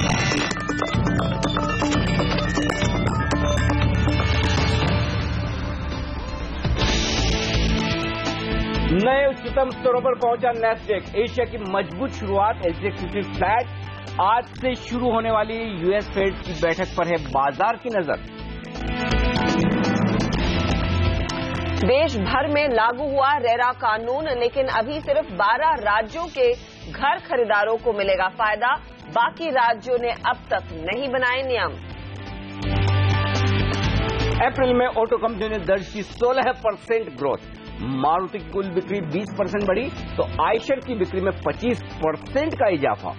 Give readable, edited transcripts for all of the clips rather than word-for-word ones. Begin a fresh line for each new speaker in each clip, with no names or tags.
नए उच्चतम स्तरों पर पहुंचा नैस्डैक। एशिया की मजबूत शुरुआत, एग्जीक्यूटिव फ्लैट। आज से शुरू होने वाली यूएस फेड की बैठक पर है बाजार की नजर।
देश भर में लागू हुआ रेरा कानून, लेकिन अभी सिर्फ 12 राज्यों के घर खरीदारों को मिलेगा फायदा। बाकी राज्यों ने अब तक नहीं बनाए नियम।
अप्रैल में ऑटो कंपनी ने दर्ज की 16% ग्रोथ। मारुति की कुल बिक्री 20% बढ़ी तो आयशर की बिक्री में 25% का इजाफा।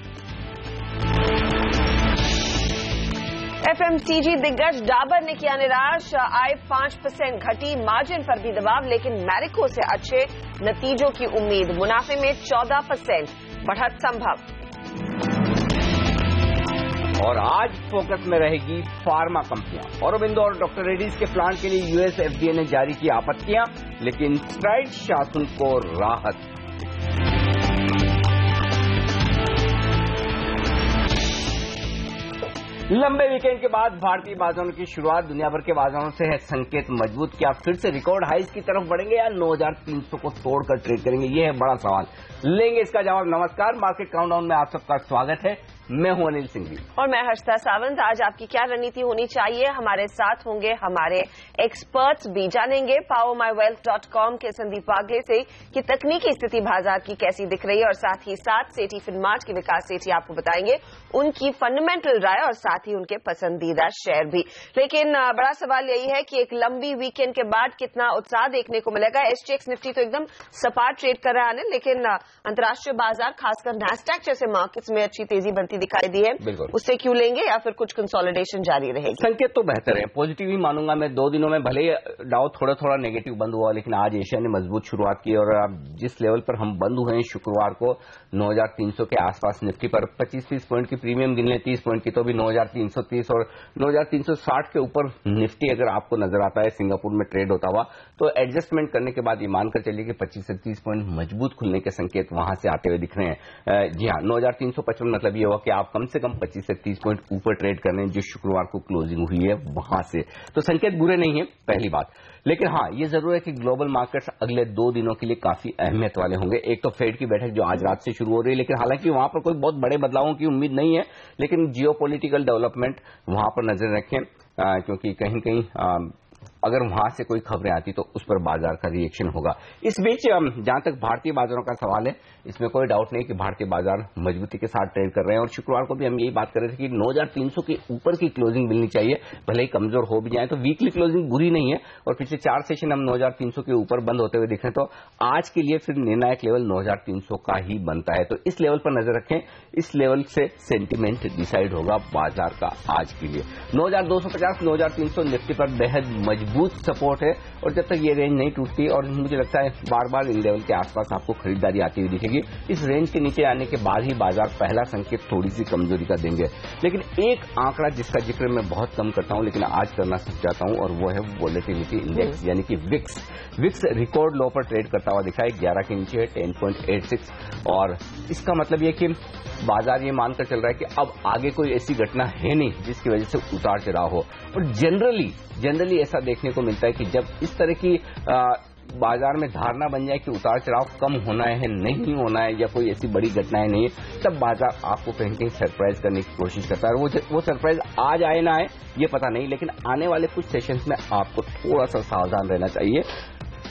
एफएमसीजी दिग्गज डाबर ने किया निराश, आय 5% घटी, मार्जिन पर भी दबाव, लेकिन मैरिको से अच्छे नतीजों की उम्मीद। मुनाफे में 14% बढ़त संभव।
और आज फोकस में रहेगी फार्मा कंपनियां। औरोबिंदो और डॉक्टर रेड्डीज के प्लांट के लिए यूएस एफडीए ने जारी की आपत्तियां, लेकिन स्ट्राइड शासन को राहत। लंबे वीकेंड के बाद भारतीय बाजारों की शुरुआत। दुनिया भर के बाजारों से है संकेत मजबूत। क्या फिर से रिकॉर्ड हाइज की तरफ बढ़ेंगे या 9300 को तोड़कर ट्रेड करेंगे, ये है बड़ा सवाल। लेंगे इसका जवाब। नमस्कार, मार्केट काउंटडाउन में आप सबका स्वागत है। मैं हूं अनिल सिंघवी
और मैं हर्षिता सावंत। आज आपकी क्या रणनीति होनी चाहिए, हमारे साथ होंगे हमारे एक्सपर्ट्स भी। जानेंगे powermywealth.com के संदीप वागले से कि तकनीकी स्थिति बाजार की कैसी दिख रही है, और साथ ही साथ सेठी फिनमार्ट के विकास सेठी आपको बताएंगे उनकी फंडामेंटल राय और साथ ही उनके पसंदीदा शेयर भी। लेकिन बड़ा सवाल यही है कि एक लंबी वीकेंड के बाद कितना उत्साह देखने को मिलेगा। एसटीएक्स निफ्टी तो एकदम सपाट ट्रेड कर रहा है, लेकिन अंतर्राष्ट्रीय बाजार खासकर नैस्डैक जैसे मार्केट्स में अच्छी तेजी बनती दिखाई दी है। उससे क्यों लेंगे या फिर कुछ कंसोलिडेशन जारी रहेगी?
संकेत तो बेहतर है, पॉजिटिव ही मानूंगा मैं। 2 दिनों में भले ही डाउ थोड़ा थोड़ा नेगेटिव बंद हुआ, लेकिन आज एशिया ने मजबूत शुरुआत की। और अब जिस लेवल पर हम बंद हुए हैं शुक्रवार को 9300 के आसपास, निफ्टी पर 25-30 पॉइंट की प्रीमियम गिन ले 30 पॉइंट की तो भी 9330 और 9360 के ऊपर निफ्टी अगर आपको नजर आता है सिंगापुर में ट्रेड होता हुआ, तो एडजस्टमेंट करने के बाद ये मानकर चलिए कि 25 से 30 पॉइंट मजबूत खुलने के संकेत वहां से आते हुए दिख रहे हैं। जी हाँ, 9355 मतलब ये हुआ कि आप कम से कम 25 से 30 पॉइंट ऊपर ट्रेड कर रहे हैं जो शुक्रवार को क्लोजिंग हुई है वहां से। तो संकेत बुरे नहीं है, पहली बात। लेकिन हाँ, ये जरूर है कि ग्लोबल मार्केट्स अगले 2 दिनों के लिए काफी अहमियत वाले होंगे। एक तो फेड की बैठक जो आज रात से शुरू हो रही है, लेकिन हालांकि वहां पर कोई बहुत बड़े बदलावों की उम्मीद नहीं है, लेकिन जियोपॉलिटिकल डेवलपमेंट वहां पर नजर रखें, क्योंकि कहीं कहीं अगर वहां से कोई खबरें आती तो उस पर बाजार का रिएक्शन होगा। इस बीच जहां तक भारतीय बाजारों का सवाल है, इसमें कोई डाउट नहीं कि भारतीय बाजार मजबूती के साथ ट्रेड कर रहे हैं। और शुक्रवार को भी हम यही बात कर रहे थे कि 9300 के ऊपर की क्लोजिंग मिलनी चाहिए, भले ही कमजोर हो भी जाए तो वीकली क्लोजिंग बुरी नहीं है। और पिछले 4 सेशन हम 9300 के ऊपर बंद होते हुए दिखे, तो आज के लिए फिर निर्णायक लेवल 9300 का ही बनता है। तो इस लेवल पर नजर रखें, इस लेवल से सेंटिमेंट डिसाइड होगा बाजार का आज के लिए। 9250 9300 निफ्टी पर बेहद मजबूत सपोर्ट है, और जब तक ये रेंज नहीं टूटती, और मुझे लगता है बार बार इन लेवल के आसपास आपको खरीदारी आती हुई दिखेगी, इस रेंज के नीचे आने के बाद ही बाजार पहला संकेत थोड़ी सी कमजोरी का देंगे। लेकिन एक आंकड़ा जिसका जिक्र मैं बहुत कम करता हूं लेकिन आज करना चाहता हूं, और वो है वोलेटिलिटी इंडेक्स यानी कि विक्स। विक्स रिकॉर्ड लो पर ट्रेड करता हुआ दिखा है, 11 के नीचे है 10.86, और इसका मतलब ये कि बाजार ये मानकर चल रहा है कि अब आगे कोई ऐसी घटना है नहीं जिसकी वजह से उतार चढ़ाव हो। और जनरली ऐसा देखने को मिलता है कि जब इस तरह की बाजार में धारणा बन जाए कि उतार चढ़ाव कम होना है, नहीं होना है, या कोई ऐसी बड़ी घटनाएं नहीं है, तब बाजार आपको कहीं कहीं सरप्राइज करने की कोशिश करता है। वो सरप्राइज आज आए ना आए ये पता नहीं, लेकिन आने वाले कुछ सेशंस में आपको थोड़ा सा सावधान रहना चाहिए।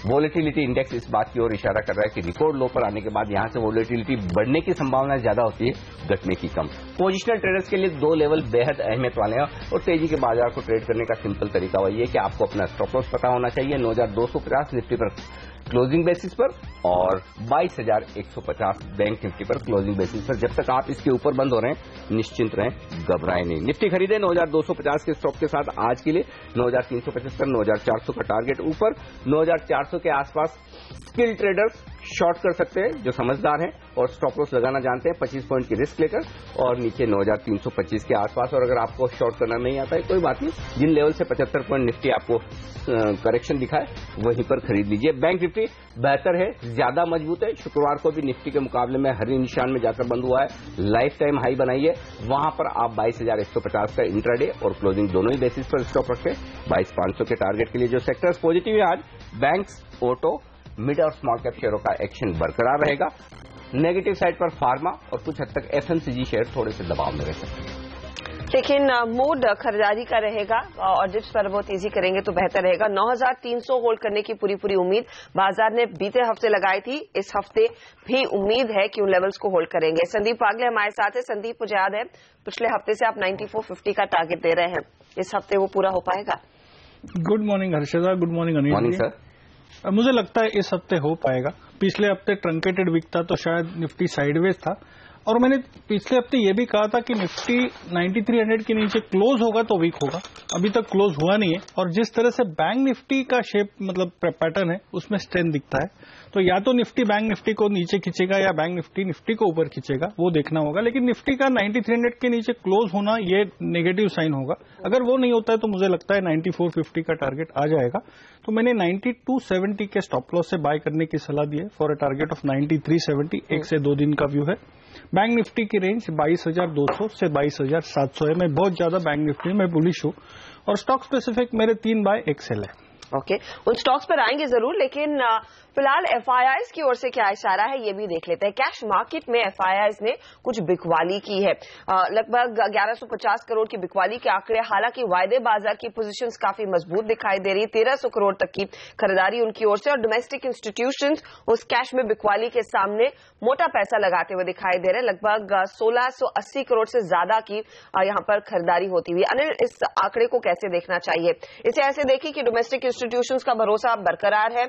वोलेटिलिटी इंडेक्स इस बात की ओर इशारा कर रहा है कि रिकॉर्ड लो पर आने के बाद यहां से वोलेटिलिटी बढ़ने की संभावना ज्यादा होती है, घटने की कम। पोजिशनल ट्रेडर्स के लिए 2 लेवल बेहद अहमियत वाले हैं, और तेजी के बाजार को ट्रेड करने का सिंपल तरीका वही है कि आपको अपना स्टॉप लॉस पता होना चाहिए 9250 निफ्टी पर क्लोजिंग बेसिस पर, और 22,150 बैंक निफ्टी पर क्लोजिंग बेसिस पर। जब तक आप इसके ऊपर बंद हो रहे हैं निश्चिंत रहें, घबराएं नहीं। निफ्टी खरीदे 9250 के स्टॉप के साथ आज के लिए, 9375 9400 का टारगेट ऊपर, 9400 के आसपास स्किल ट्रेडर्स शॉर्ट कर सकते हैं जो समझदार हैं और स्टॉप लॉस लगाना जानते हैं 25 पॉइंट की रिस्क लेकर और नीचे 9325 के आसपास। और अगर आपको शॉर्ट करना नहीं आता है कोई बात नहीं, जिन लेवल से 75 पॉइंट निफ्टी आपको करेक्शन दिखाए वहीं पर खरीद लीजिए। बैंक निफ्टी बेहतर है, ज्यादा मजबूत है। शुक्रवार को भी निफ्टी के मुकाबले में हरी निशान में जाकर बंद हुआ है, लाइफ टाइम हाई बनाई है। वहां पर आप 22,150 का इंट्राडे और क्लोजिंग दोनों ही बेसिस पर स्टॉप रखें 22,500 के टारगेट के लिए। जो सेक्टर्स पॉजिटिव है आज, बैंक्स, ऑटो, मिड और स्मॉल कैप शेयरों का एक्शन बरकरार रहेगा। नेगेटिव साइड पर फार्मा और कुछ हद तक एफएमसीजी शेयर थोड़े से दबाव में रह सकते हैं,
लेकिन मूड खरीदारी का रहेगा और डिप्स पर वो तेजी करेंगे तो बेहतर रहेगा। 9,300 होल्ड करने की पूरी उम्मीद बाजार ने बीते हफ्ते लगाई थी, इस हफ्ते भी उम्मीद है कि उन लेवल्स को होल्ड करेंगे। संदीप पागले हमारे साथ है। संदीप, मुझे याद है पिछले हफ्ते से आप 9450 का टारगेट दे रहे हैं, इस हफ्ते वो पूरा हो पाएगा?
Good morning Harshada, good morning Anil.
Morning sir.
मुझे लगता है इस हफ्ते हो पाएगा। पिछले हफ्ते ट्रंकेटेड वीक था तो शायद निफ्टी साइडवेज था और मैंने पिछले हफ्ते ये भी कहा था कि निफ्टी 9300 के नीचे क्लोज होगा तो वीक होगा। अभी तक क्लोज हुआ नहीं है और जिस तरह से बैंक निफ्टी का शेप मतलब पैटर्न है उसमें स्ट्रेंथ दिखता है, तो या तो निफ्टी बैंक निफ्टी को नीचे खींचेगा या बैंक निफ्टी निफ्टी को ऊपर खींचेगा, वो देखना होगा। लेकिन निफ्टी का 9300 के नीचे क्लोज होना ये नेगेटिव साइन होगा। अगर वो नहीं होता है तो मुझे लगता है 9450 का टारगेट आ जाएगा। तो मैंने 9270 के स्टॉप लॉस से बाय करने की सलाह दी है फॉर अ टारगेट ऑफ 9370। 1 से 2 दिन का व्यू है। बैंक निफ्टी की रेंज 22,200 से 22,700 है। मैं बहुत ज्यादा बैंक निफ्टी में बुलिश हूं और स्टॉक स्पेसिफिक मेरे 3 बाय एक्सेल है।
ओके, उन स्टॉक्स पर आएंगे जरूर, लेकिन फिलहाल एफआईआईज की ओर से क्या इशारा है ये भी देख लेते हैं। कैश मार्केट में एफआईआईज ने कुछ बिकवाली की है, लगभग 1150 करोड़ की बिकवाली के आंकड़े। हालांकि वायदे बाजार की पोजीशंस काफी मजबूत दिखाई दे रही, 1300 करोड़ तक की खरीदारी उनकी ओर से और डोमेस्टिक इंस्टीट्यूशंस उस कैश में बिकवाली के सामने मोटा पैसा लगाते हुए दिखाई दे रहे। लगभग 1680 करोड़ से ज्यादा की यहां पर खरीदारी होती हुई। अनिल, इस आंकड़े को कैसे देखना चाहिए? इसे ऐसे देखिए कि डोमेस्टिक इंस्टीट्यूशंस का भरोसा बरकरार है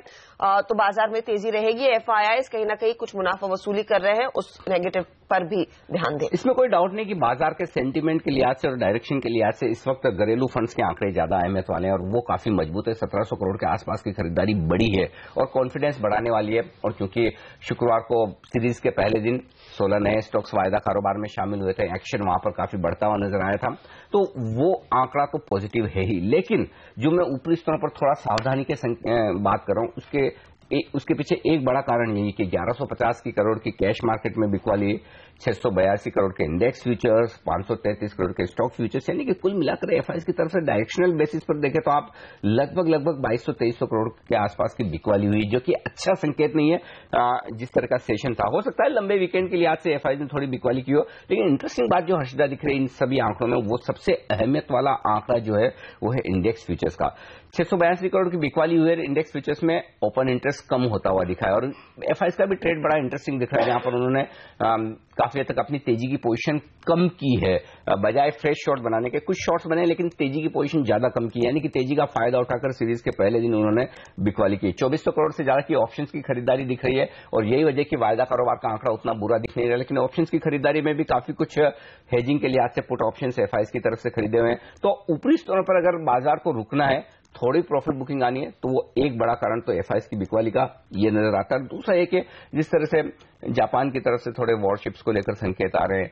तो बाजार में तेजी रहेगी। एफआईआईज कहीं ना कहीं कुछ मुनाफा वसूली कर रहे हैं, उस नेगेटिव पर भी ध्यान दें।
इसमें कोई डाउट नहीं कि बाजार के सेंटीमेंट के लिहाज से और डायरेक्शन के लिहाज से इस वक्त घरेलू फंड्स के आंकड़े ज्यादा अहमियत वाले हैं और वो काफी मजबूत है। 1700 करोड़ के आसपास की खरीदारी बड़ी है और कॉन्फिडेंस बढ़ाने वाली है। और क्योंकि शुक्रवार को सीरीज के पहले दिन 16 नए स्टॉक्स वायदा कारोबार में शामिल हुए थे, एक्शन वहां पर काफी बढ़ता हुआ नजर आया था, तो वो आंकड़ा तो पॉजिटिव है ही। लेकिन जो मैं ऊपरी स्तरों पर थोड़ा सावधानी के बात कर रहा हूं उसके पीछे एक बड़ा कारण यही कि 1150 की करोड़ की कैश मार्केट में बिकवाली, 682 करोड़ के इंडेक्स फ्यूचर्स, 533 करोड़ के स्टॉक फ्यूचर्स, यानी कि कुल मिलाकर एफआईआईज की तरफ से डायरेक्शनल बेसिस पर देखें तो आप लगभग 2200-2300 करोड़ के आसपास की बिकवाली हुई, जो कि अच्छा संकेत नहीं है। जिस तरह का सेशन था, हो सकता है लंबे वीकेंड के लिहाज से एफआईआईज ने थोड़ी बिकवाली की हो, लेकिन इंटरेस्टिंग बात जो हर्षदा दिख रही है इन सभी आंकड़ों में, वो सबसे अहमियत वाला आंकड़ा जो है वो है इंडेक्स फ्यूचर्स का। 682 करोड़ की बिकवाली हुई है इंडेक्स फ्यूचर्स में, ओपन इंटरेस्ट कम होता हुआ दिखा है और एफआईआईज का भी ट्रेड बड़ा इंटरेस्टिंग दिख रहा है, जहां पर उन्होंने काफी हद तक अपनी तेजी की पोजीशन कम की है। बजाय फ्रेश शॉर्ट बनाने के कुछ शॉर्ट्स बने, लेकिन तेजी की पोजीशन ज्यादा कम की है, यानी कि तेजी का फायदा उठाकर सीरीज के पहले दिन उन्होंने बिकवाली की। 2400 करोड़ से ज्यादा की ऑप्शंस की खरीदारी दिख रही है और यही वजह कि वायदा कारोबार का आंकड़ा उतना बुरा दिख नहीं रहा, लेकिन ऑप्शंस की खरीदारी में भी काफी कुछ हेजिंग के लिहाज से पुट ऑप्शंस एफआईआईज की तरफ से खरीदे हुए हैं। तो ऊपरी स्तरों पर अगर बाजार को रुकना है, थोड़ी प्रॉफिट बुकिंग आनी है, तो वो एक बड़ा कारण तो एफआईआईज की बिकवाली का ये नजर आता है। दूसरा एक है जिस तरह से जापान की तरफ से थोड़े वॉरशिप्स को लेकर संकेत आ रहे हैं,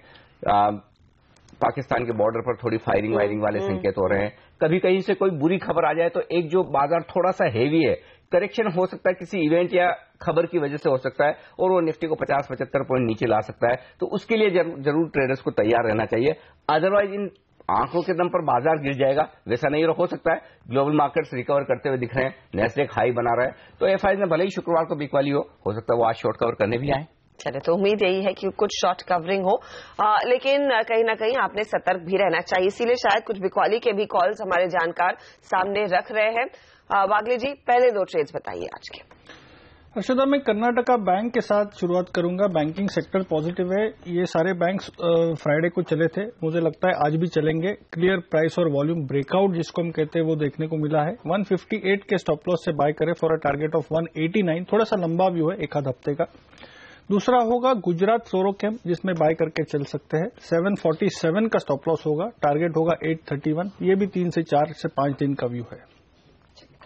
पाकिस्तान के बॉर्डर पर थोड़ी फायरिंग वायरिंग वाले संकेत हो रहे हैं, कभी कहीं से कोई बुरी खबर आ जाए तो एक जो बाजार थोड़ा सा हेवी है, करेक्शन हो सकता है किसी इवेंट या खबर की वजह से हो सकता है और वो निफ्टी को 50-75 पॉइंट नीचे ला सकता है, तो उसके लिए जरूर ट्रेडर्स को तैयार रहना चाहिए। अदरवाइज इन आंकड़ों के दम पर बाजार गिर जाएगा, वैसा नहीं हो सकता है। ग्लोबल मार्केट्स रिकवर करते हुए दिख रहे हैं, नेस्डेक हाई बना रहा है, तो एफआईआईज में भले ही शुक्रवार को बिकवाली हो सकता है वो आज शॉर्ट कवर करने भी आए।
चले, तो उम्मीद यही है कि कुछ शॉर्ट कवरिंग हो, लेकिन कहीं ना कहीं आपने सतर्क भी रहना चाहिए, इसीलिए शायद कुछ बिकवाली के भी कॉल्स हमारे जानकार सामने रख रहे हैं। वागले जी, पहले 2 ट्रेड्स बताइए आज के।
हर्षदा, मैं कर्नाटका बैंक के साथ शुरुआत करूंगा। बैंकिंग सेक्टर पॉजिटिव है, ये सारे बैंक्स फ्राइडे को चले थे, मुझे लगता है आज भी चलेंगे। क्लियर प्राइस और वॉल्यूम ब्रेकआउट जिसको हम कहते हैं वो देखने को मिला है। 158 के स्टॉप लॉस से बाय करें फॉर अ टारगेट ऑफ 189। थोड़ा सा लंबा व्यू है, एक आध हफ्ते का। दूसरा होगा गुजरात फ्लोरोकेम, जिसमें बाय करके चल सकते हैं। 747 का स्टॉप लॉस होगा, टारगेट होगा 831। ये भी 3 से 4 से 5 दिन का व्यू है।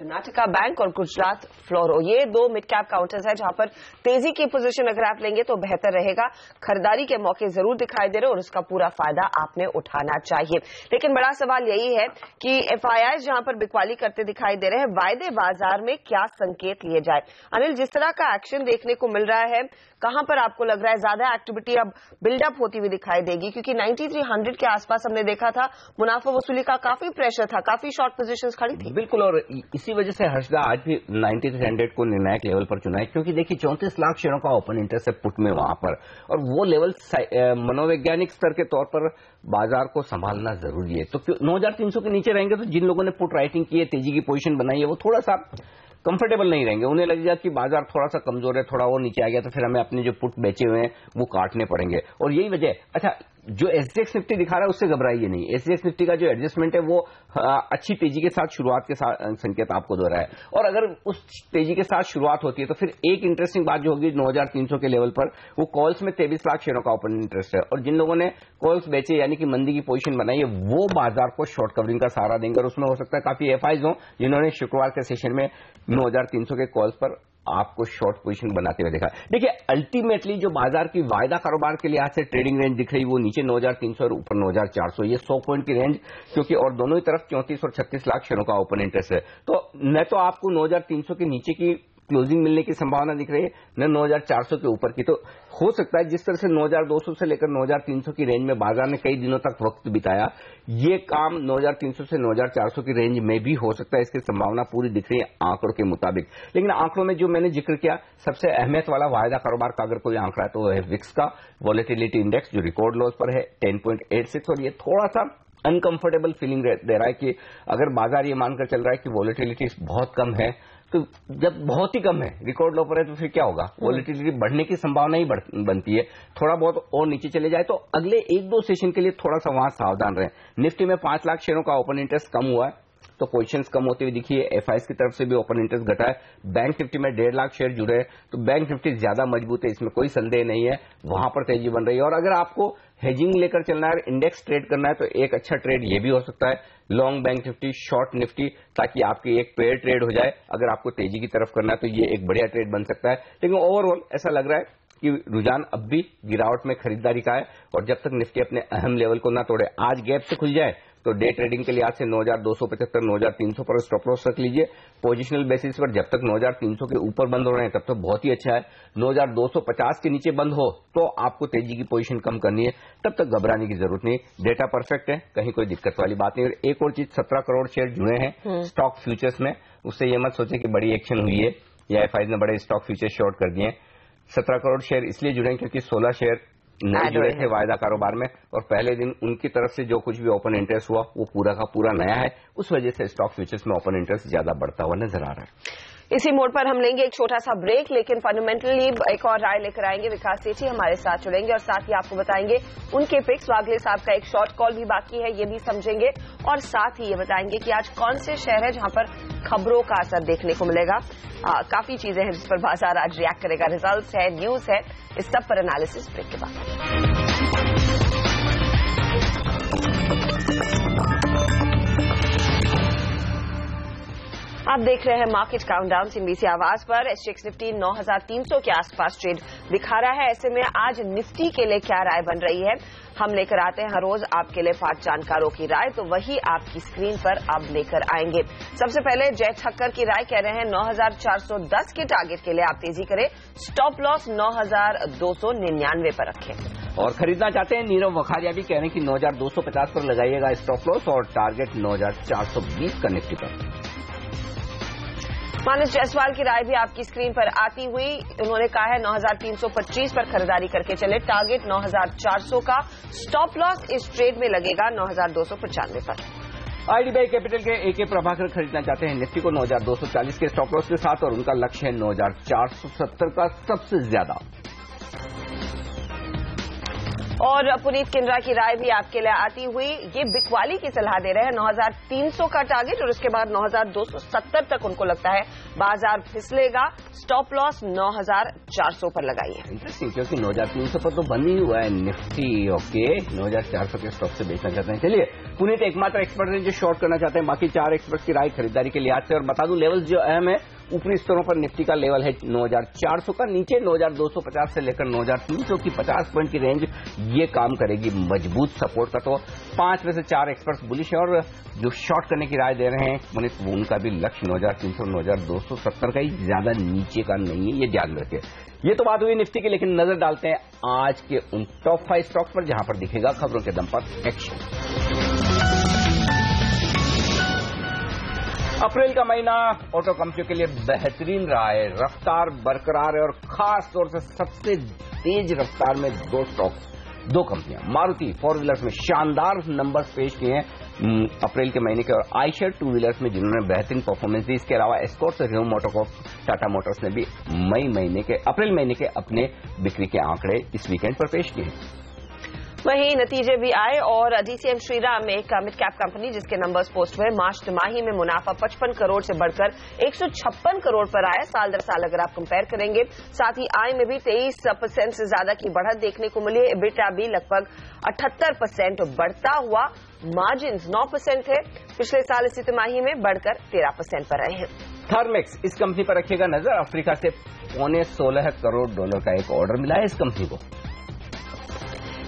कर्नाटका बैंक और गुजरात फ्लोरो, ये दो मिड कैप काउंटर्स है जहां पर तेजी की पोजीशन अगर आप लेंगे तो बेहतर रहेगा। खरीदारी के मौके जरूर दिखाई दे रहे और उसका पूरा फायदा आपने उठाना चाहिए। लेकिन बड़ा सवाल यही है कि एफआईआई जहां पर बिकवाली करते दिखाई दे रहे हैं, वायदे बाजार में क्या संकेत लिए जाए। अनिल, जिस तरह का एक्शन देखने को मिल रहा है, कहां पर आपको लग रहा है ज्यादा एक्टिविटी अब बिल्डअप होती हुई दिखाई देगी? क्योंकि 9300 के आसपास हमने देखा था मुनाफा वसूली का काफी प्रेशर था, काफी शॉर्ट पोजीशंस खड़ी थी।
बिल्कुल, और इसी वजह से हर्षदा आज भी 9300 को निर्णायक लेवल पर चुना है, क्योंकि देखिए 34 लाख शेयरों का ओपन इंटरेस्ट है पुट में वहां पर, और वो लेवल मनोवैज्ञानिक स्तर के तौर पर बाजार को संभालना जरूरी है। तो 9300 के नीचे रहेंगे तो जिन लोगों ने पुट राइटिंग की है, तेजी की पोजीशन बनाई है, वो थोड़ा सा कंफर्टेबल नहीं रहेंगे। उन्हें लगेगा कि बाजार थोड़ा सा कमजोर है, थोड़ा वो नीचे आ गया तो फिर हमें अपने जो पुट बेचे हुए हैं वो काटने पड़ेंगे। और यही वजह, अच्छा, जो एसजीएक्स निफ्टी दिखा रहा है उससे घबराइए नहीं। एसजीएक्स निफ्टी का जो एडजस्टमेंट है वो अच्छी तेजी के साथ शुरुआत के साथ संकेत आपको दे रहा है, और अगर उस तेजी के साथ शुरुआत होती है तो फिर एक इंटरेस्टिंग बात जो होगी 9300 के लेवल पर, वो कॉल्स में 23 लाख शेयरों का ओपन इंटरेस्ट है, और जिन लोगों ने कॉल्स बेचे यानी कि मंदी की पोजीशन बनाई है, वो बाजार को शॉर्ट कवरिंग का सहारा देंगे, और उसमें हो सकता है काफी एफआईज हो जिन्होंने शुक्रवार के सेशन में 9300 के कॉल्स पर आपको शॉर्ट पोजीशन बनाते हुए देखा। देखिए, अल्टीमेटली जो बाजार की वायदा कारोबार के लिहाज से ट्रेडिंग रेंज दिख रही है वो नीचे 9300 और ऊपर 9400, ये 100 पॉइंट की रेंज, क्योंकि और दोनों ही तरफ 34 और 36 लाख शेयरों का ओपन इंटरेस्ट है। तो न तो आपको 9300 के नीचे की क्लोजिंग मिलने की संभावना दिख रही है, न 9400 के ऊपर की। तो हो सकता है जिस तरह से 9200 से लेकर 9300 की रेंज में बाजार ने कई दिनों तक वक्त बिताया, ये काम 9300 से 9400 की रेंज में भी हो सकता है। इसकी संभावना पूरी दिख रही है आंकड़ों के मुताबिक। लेकिन आंकड़ों में जो मैंने जिक्र किया, सबसे अहमियत वाला वायदा कारोबार का अगर कोई आंकड़ा है तो वो है विक्स का वॉलेटिलिटी इंडेक्स, जो रिकॉर्ड लोज पर है 10.86, और ये थोड़ा सा अनकंफर्टेबल फीलिंग दे रहा है कि अगर बाजार ये मानकर चल रहा है कि वॉलेटिलिटी बहुत कम है, तो जब बहुत ही कम है, रिकॉर्ड लो पर है, तो फिर क्या होगा? वॉलेटिलिटी बढ़ने की संभावना ही बनती है। थोड़ा बहुत और नीचे चले जाए तो अगले 1-2 सेशन के लिए थोड़ा सा वहां सावधान रहें। निफ्टी में 5 लाख शेयरों का ओपन इंटरेस्ट कम हुआ है, तो पोजीशंस कम होती हुई दिखी है। एफआईएस की तरफ से भी ओपन इंटरेस्ट घटा है। बैंक निफ्टी में 1.5 लाख शेयर जुड़े हैं, तो बैंक निफ्टी ज्यादा मजबूत है, इसमें कोई संदेह नहीं है, वहां पर तेजी बन रही है। और अगर आपको हेजिंग लेकर चलना है, इंडेक्स ट्रेड करना है, तो एक अच्छा ट्रेड ये भी हो सकता है, long bank Nifty, short Nifty, ताकि आपकी एक पेयर ट्रेड हो जाए। अगर आपको तेजी की तरफ करना है तो ये एक बढ़िया ट्रेड बन सकता है। लेकिन ओवरऑल ऐसा लग रहा है कि रुझान अब भी गिरावट में खरीदारी का है, और जब तक निफ्टी अपने अहम लेवल को ना तोड़े, आज गैप से खुल जाए, तो डे ट्रेडिंग के लिहाज से 9275, 9300 पर स्टॉप लॉस रख लीजिए। पोजिशनल बेसिस पर जब तक 9300 के ऊपर बंद हो रहे हैं तब तक बहुत ही अच्छा है। 9250 के नीचे बंद हो तो आपको तेजी की पोजीशन कम करनी है, तब तक घबराने की जरूरत नहीं। डेटा परफेक्ट है, कहीं कोई दिक्कत वाली बात नहीं। और एक और चीज, 17 करोड़ शेयर जुड़े हैं स्टॉक फ्यूचर्स में, उससे ये मत सोचे कि बड़ी एक्शन हुई है या एफआईज ने बड़े स्टॉक फ्यूचर्स शॉर्ट कर दिए। 17 करोड़ शेयर इसलिए जुड़े हैं क्योंकि 16 शेयर नए जुड़े थे वायदा कारोबार में, और पहले दिन उनकी तरफ से जो कुछ भी ओपन इंटरेस्ट हुआ वो पूरा का पूरा नया है, उस वजह से स्टॉक फ्यूचर्स में ओपन इंटरेस्ट ज्यादा बढ़ता हुआ नजर आ रहा है।
इसी मोड पर हम लेंगे एक छोटा सा ब्रेक, लेकिन फंडामेंटली एक और राय लेकर आएंगे। विकास सेठी हमारे साथ जुड़ेंगे और साथ ही आपको बताएंगे उनके पिक्स। वागले साहब का एक शॉर्ट कॉल भी बाकी है, ये भी समझेंगे, और साथ ही ये बताएंगे कि आज कौन से शहर है जहां पर खबरों का असर देखने को मिलेगा। काफी चीजें हैं जिस पर बाजार आज रिएक्ट करेगा, रिजल्ट्स है, न्यूज है, इस सब पर एनालिसिस ब्रेक के बाद। आप देख रहे हैं मार्केट काउंटडाउन सिंबीसी आवाज पर। एसजीएक्स निफ्टी 9300 के आसपास ट्रेड दिखा रहा है। ऐसे में आज निफ्टी के लिए क्या राय बन रही है, हम लेकर आते हैं हर रोज आपके लिए 5 जानकारों की राय, तो वही आपकी स्क्रीन पर अब लेकर आएंगे। सबसे पहले जय ठक्कर की राय कह रहे हैं 9410 के टारगेट के लिए आप तेजी करें, स्टॉप लॉस 9299 पर रखें।
और खरीदना चाहते हैं नीरव वखारिया भी कह रहे हैं कि 9250 पर लगाइएगा स्टॉप लॉस, और टारगेट 9420 का निफ्टी पर।
मानस जायसवाल की राय भी आपकी स्क्रीन पर आती हुई, उन्होंने कहा है 9325 पर खरीदारी करके चले, टारगेट 9400 का, स्टॉप लॉस इस ट्रेड में लगेगा 9295 पर।
आईडीबीआई कैपिटल के एके प्रभाकर खरीदना चाहते हैं निफ्टी को 9240 के स्टॉप लॉस के साथ, और उनका लक्ष्य है 9470 का सबसे ज्यादा।
और पुनीत किंद्रा की राय भी आपके लिए आती हुई, ये बिकवाली की सलाह दे रहे हैं 9,300 का टारगेट और उसके बाद 9,270 तक उनको लगता है बाजार फिसलेगा। स्टॉप लॉस 9,400 पर लगाइए।
इंटरेस्टिंग, क्योंकि 9,300 पर तो बंद ही हुआ है निफ्टी। ओके, 9,400 के स्टॉक से बेचना चाहते हैं। चलिए, पुनीत एकमात्र एक्सपर्ट हैं जो शॉर्ट करना चाहते हैं, बाकी 4 एक्सपर्ट की राय खरीदारी के लिहाज से। और बता दूं लेवल्स जो अहम है, ऊपरी स्तरों पर निफ्टी का लेवल है 9,400 का, नीचे 9,250 से लेकर 9,300 की 50 पॉइंट की रेंज ये काम करेगी मजबूत सपोर्ट का। तो 5 में से 4 एक्सपर्ट्स बुलिश हैं और जो शॉर्ट करने की राय दे रहे हैं पुनीत, उनका भी लक्ष्य 9,300 9,270 का ही, ज्यादा नीचे का नहीं है, ये ध्यान रखें। ये तो बात हुई निफ्टी की, लेकिन नजर डालते हैं आज के उन टॉप 5 स्टॉक्स पर जहां पर दिखेगा खबरों के दम पर एक्शन। अप्रैल का महीना ऑटो कंपनियों के लिए बेहतरीन रहा है, रफ्तार बरकरार है और खास तौर से सबसे तेज रफ्तार में 2 स्टॉक, 2 कंपनियां मारुति 4 व्हीलर्स में शानदार नंबर्स पेश किए हैं अप्रैल के महीने के, और आयशर 2 व्हीलर्स में जिन्होंने बेहतरीन परफॉर्मेंस दी। इसके अलावा एस्कॉर्ट और ह्यूम मोटोकॉर्प टाटा मोटर्स ने भी अप्रैल महीने के अपने बिक्री के आंकड़े इस वीकेंड पर पेश किए।
वहीं नतीजे भी आए और डीसीएम श्रीराम में एक मिड कैप कंपनी जिसके नंबर्स पोस्ट हुए, मार्च तिमाही में मुनाफा 55 करोड़ से बढ़कर 156 करोड़ पर आया साल दर साल अगर आप कंपेयर करेंगे। साथ ही आय में भी 23% से ज्यादा की बढ़त देखने को मिली। एबिटा भी लगभग 78% बढ़ता हुआ, मार्जिन 9% है, पिछले साल इसी तिमाही में बढ़कर 13% पर आए हैं।
थर्मेक्स, इस कंपनी पर रखिएगा नजर, अफ्रीका से $16 करोड़ का एक ऑर्डर मिला है इस कंपनी को।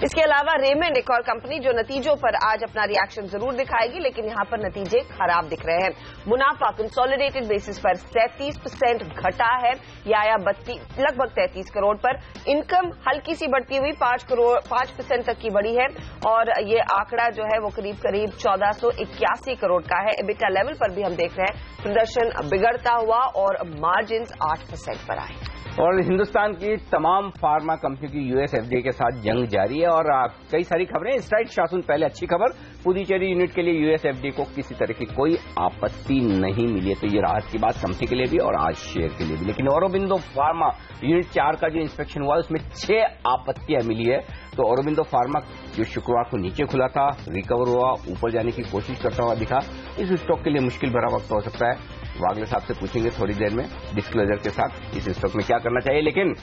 इसके अलावा रेमंड एक और कंपनी जो नतीजों पर आज अपना रिएक्शन जरूर दिखाएगी, लेकिन यहां पर नतीजे खराब दिख रहे हैं। मुनाफा कंसोलिडेटेड बेसिस पर 37% घटा है, यह आया लगभग 33 करोड़ पर। इनकम हल्की सी बढ़ती हुई 5% तक की बढ़ी है और ये आंकड़ा जो है वो करीब 1481 करोड़ का है। एबिटा लेवल पर भी हम देख रहे हैं प्रदर्शन बिगड़ता हुआ और मार्जिन 8% पर आए।
और हिंदुस्तान की तमाम फार्मा कंपनियों की यूएस एफडीए के साथ जंग जारी है और कई सारी खबरें। स्ट्राइट शासन पहले अच्छी खबर, पुदुचेरी यूनिट के लिए यूएस एफडीए को किसी तरह की कोई आपत्ति नहीं मिली है, तो ये राहत की बात कंपनी के लिए भी और आज शेयर के लिए भी। लेकिन औरोबिंदो फार्मा यूनिट 4 का जो इंस्पेक्शन हुआ उसमें 6 आपत्तियां मिली है। तो औरोबिंदो फार्मा जो शुक्रवार को नीचे खुला था, रिकवर हुआ, ऊपर जाने की कोशिश करता हुआ दिखा। इस स्टॉक के लिए मुश्किल भरा वक्त हो सकता है। वागले साहब से पूछेंगे थोड़ी देर में डिस्क्लोजर के साथ इस स्टॉक में क्या करना चाहिए। लेकिन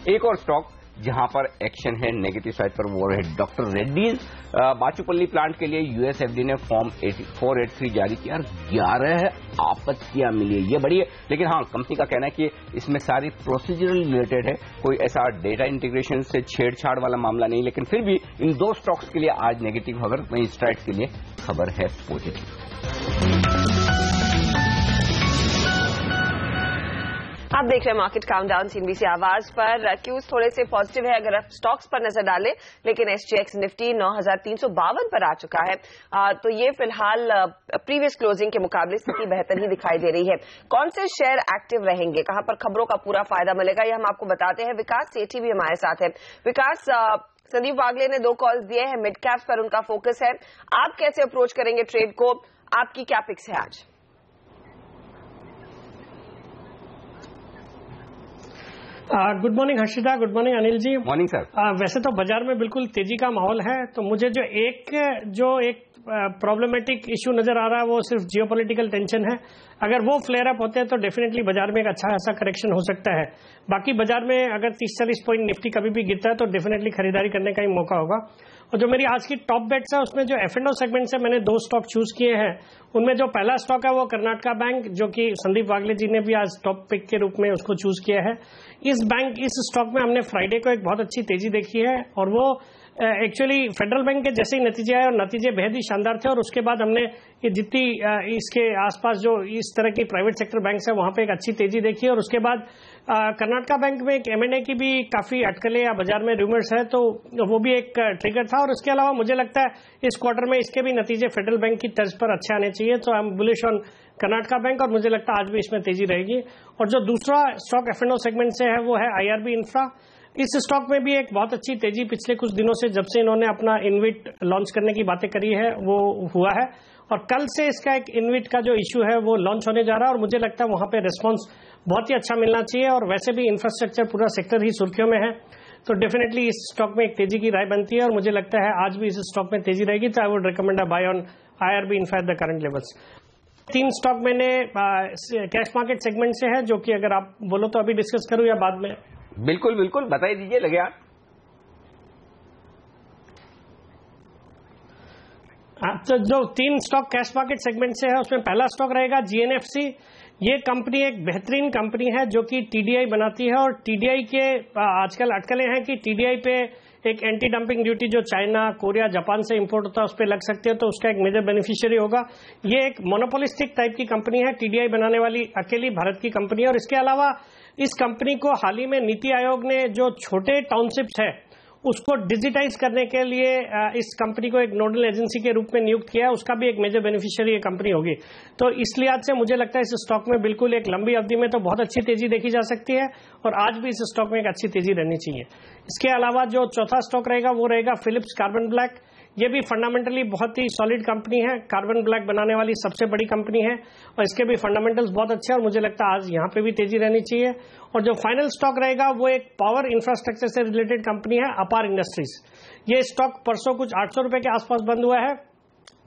एक और स्टॉक जहां पर एक्शन है नेगेटिव साइड पर, वो है डॉक्टर रेड्डीज। बाचुपल्ली प्लांट के लिए यूएस एफडीए ने फॉर्म 483 जारी किया और 11 आपत्तियां मिली है, ये बड़ी है। लेकिन हाँ, कंपनी का कहना है कि इसमें सारी प्रोसीजरल रिलेटेड है, कोई ऐसा डेटा इंटीग्रेशन से छेड़छाड़ वाला मामला नहीं। लेकिन फिर भी इन 2 स्टॉक्स के लिए आज नेगेटिव खबर, वहीं स्ट्राइट के लिए खबर है पॉजिटिव।
आप देख रहे हैं मार्केट काउंटडाउन सीएनबीसी आवाज पर। क्यूज थोड़े से पॉजिटिव है अगर आप स्टॉक्स पर नजर डालें, लेकिन एसजीएक्स निफ्टी 9,352 पर आ चुका है। तो ये फिलहाल प्रीवियस क्लोजिंग के मुकाबले स्थिति बेहतर ही दिखाई दे रही है। कौन से शेयर एक्टिव रहेंगे, कहां पर खबरों का पूरा फायदा मिलेगा, ये हम आपको बताते हैं। विकास सेठी भी हमारे साथ है। विकास, संदीप वागले ने 2 कॉल्स दिए हैं, मिड कैप्स पर उनका फोकस है, आप कैसे अप्रोच करेंगे ट्रेड को, आपकी क्या पिक्स है आज?
Good morning Harshita, good morning Anil ji.
Morning sir.
वैसे तो बाजार में बिल्कुल तेजी का माहौल है, तो मुझे जो एक प्रॉब्लमेटिक इश्यू नजर आ रहा है वो सिर्फ जियोपॉलिटिकल टेंशन है। अगर वो फ्लेयर अप होते हैं तो डेफिनेटली बाजार में एक अच्छा खासा करेक्शन हो सकता है। बाकी बाजार में अगर 30-40 पॉइंट निफ्टी कभी भी गिरता है तो डेफिनेटली खरीदारी करने का ही मौका होगा। और जो मेरी आज की टॉप बेट्स है उसमें जो F&O सेगमेंट से मैंने 2 स्टॉक चूज किए हैं, उनमें जो पहला स्टॉक है वो कर्नाटका बैंक, जो कि संदीप वागले जी ने भी आज टॉप पिक के रूप में उसको चूज किया है। इस स्टॉक में हमने फ्राइडे को एक बहुत अच्छी तेजी देखी है और वो एक्चुअली फेडरल बैंक के जैसे ही नतीजे आए और नतीजे बेहद ही शानदार थे। और उसके बाद हमने ये जितनी इसके आसपास जो इस तरह की प्राइवेट सेक्टर बैंक है वहां पे एक अच्छी तेजी देखी। और उसके बाद कर्नाटका बैंक में एक M&A की भी काफी अटकलें या बाजार में रूमर्स है, तो वो भी एक ट्रिगर था। और उसके अलावा मुझे लगता है इस क्वार्टर में इसके भी नतीजे फेडरल बैंक की तर्ज पर अच्छे आने चाहिए, तो I am bullish on Karnataka bank और मुझे लगता है आज भी इसमें तेजी रहेगी। और जो दूसरा स्टॉक F&O सेगमेंट से है वो है IRB इंफ्रा। इस स्टॉक में भी एक बहुत अच्छी तेजी पिछले कुछ दिनों से, जब से इन्होंने अपना इनविट लॉन्च करने की बातें करी है, वो हुआ है। और कल से इसका एक इनविट का जो इश्यू है वो लॉन्च होने जा रहा है और मुझे लगता है वहां पे रिस्पांस बहुत ही अच्छा मिलना चाहिए। और वैसे भी इंफ्रास्ट्रक्चर पूरा सेक्टर ही सुर्खियों में है। तो डेफिनेटली इस स्टॉक में एक तेजी की राय बनती है और मुझे लगता है आज भी इस स्टॉक में तेजी रहेगी, तो I would recommend a buy on IRB in fact the current levels. 3 stock मैंने कैश मार्केट सेगमेंट से है, जो कि अगर आप बोलो तो अभी डिस्कस करूं या बाद में?
बिल्कुल बिल्कुल, बताइए दीजिए, लगे आप।
तो जो 3 स्टॉक कैश मार्केट सेगमेंट से है उसमें पहला स्टॉक रहेगा GNFC। ये कंपनी एक बेहतरीन कंपनी है जो कि TDI बनाती है, और TDI के आजकल अटकलें हैं कि TDI पे एक एंटी डंपिंग ड्यूटी जो चाइना, कोरिया, जापान से इंपोर्ट होता है उस पर लग सकती है, तो उसका एक मेजर बेनिफिशियरी होगा। ये एक मोनोपोलिस्टिक टाइप की कंपनी है, TDI बनाने वाली अकेली भारत की कंपनी है। और इसके अलावा इस कंपनी को हाल ही में नीति आयोग ने जो छोटे टाउनशिप्स है उसको डिजिटाइज करने के लिए इस कंपनी को एक नोडल एजेंसी के रूप में नियुक्त किया है, उसका भी एक मेजर बेनिफिशियरी ये कंपनी होगी। तो इस लिहाज से मुझे लगता है इस स्टॉक में बिल्कुल एक लंबी अवधि में तो बहुत अच्छी तेजी देखी जा सकती है, और आज भी इस स्टॉक में एक अच्छी तेजी रहनी चाहिए। इसके अलावा जो चौथा स्टॉक रहेगा वो रहेगा फिलिप्स कार्बन ब्लैक। ये भी फंडामेंटली बहुत ही सॉलिड कंपनी है, कार्बन ब्लैक बनाने वाली सबसे बड़ी कंपनी है, और इसके भी फंडामेंटल्स बहुत अच्छे हैं, और मुझे लगता है आज यहाँ पे भी तेजी रहनी चाहिए। और जो फाइनल स्टॉक रहेगा वो एक पावर इंफ्रास्ट्रक्चर से रिलेटेड कंपनी है, अपार इंडस्ट्रीज। ये स्टॉक परसों कुछ 800 रुपए के आसपास बंद हुआ है,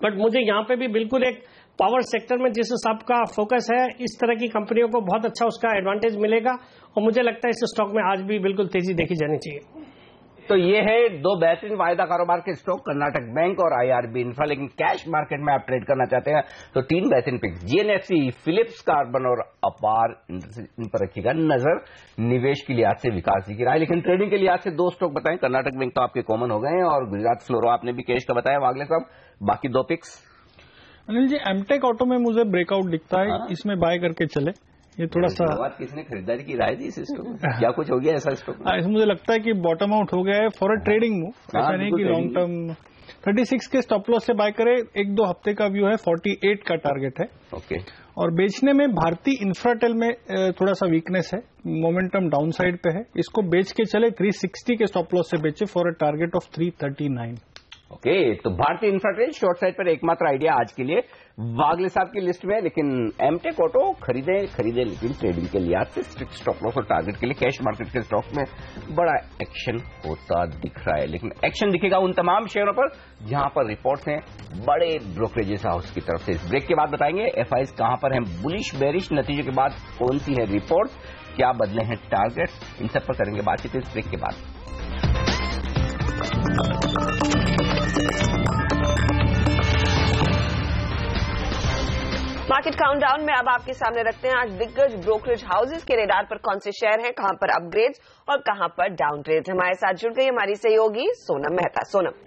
बट मुझे यहाँ पे भी बिल्कुल एक पावर सेक्टर में जिस हिसाब का फोकस है, इस तरह की कंपनियों को बहुत अच्छा उसका एडवांटेज मिलेगा, और मुझे लगता है इस स्टॉक में आज भी बिल्कुल तेजी देखी जानी चाहिए।
तो ये है 2 बेहतरीन वायदा कारोबार के स्टॉक, कर्नाटक बैंक और IRB इंफ्रा। लेकिन कैश मार्केट में आप ट्रेड करना चाहते हैं तो 3 बेहतरीन पिक्स, GNFC, फिलिप्स कार्बन और अपार, इन पर रखिएगा नजर। निवेश के लिहाज से विकास जी की राय, लेकिन ट्रेडिंग के लिहाज से 2 स्टॉक बताएं। कर्नाटक बैंक तो आपके कॉमन हो गए हैं, और गुजरात फ्लोरो आपने भी कैश का बताया वागले साहब, बाकी 2 pics.
Anil ji, MTech auto में मुझे ब्रेकआउट दिखता है, इसमें बाय करके चले। ये थोड़ा सा
किसने खरीदारी की राय दी इस स्टॉक में? क्या कुछ हो गया ऐसा स्टॉक में?
मुझे लगता है कि बॉटम आउट हो गया है फॉर अ ट्रेडिंग मूव, ऐसा नहीं कि लॉन्ग टर्म। 36 के स्टॉप लॉस से बाय करे, 1-2 हफ्ते का व्यू है, 48 का टारगेट है।
ओके।
और बेचने में भारतीय इंफ्राटेल में थोड़ा सा वीकनेस है, मोमेंटम डाउन साइड पे है, इसको बेच के चले 360 के स्टॉप लॉस से बेचे for a target of 339।
Okay, तो भारतीय इंफ्राटेल शॉर्ट साइड पर एकमात्र आइडिया आज के लिए वागले साहब की लिस्ट में। लेकिन एमटेक ऑटो खरीदे लेकिन ट्रेडिंग के लिहाज से स्ट्रिक्ट स्टॉप लॉस और टारगेट के लिए कैश मार्केट के स्टॉक में बड़ा एक्शन होता दिख रहा है। लेकिन एक्शन दिखेगा उन तमाम शेयरों पर जहां पर रिपोर्ट्स हैं बड़े ब्रोकरेजेस हाउस की तरफ से। इस ब्रेक के बाद बताएंगे एफआईज कहां पर हैं बुलिश बेरिश, नतीजे के बाद कौन सी है रिपोर्ट, क्या बदले हैं टारगेट, इन सब पर करेंगे बातचीत इस ब्रेक के बाद।
मार्केट काउंटडाउन में अब आपके सामने रखते हैं आज दिग्गज ब्रोकरेज हाउसेस के रेडार पर कौन से शेयर हैं, कहां पर अपग्रेड्स और कहां पर डाउनग्रेड्स। हमारे साथ जुड़ गई हमारी सहयोगी Sonam Mehta. Sonam,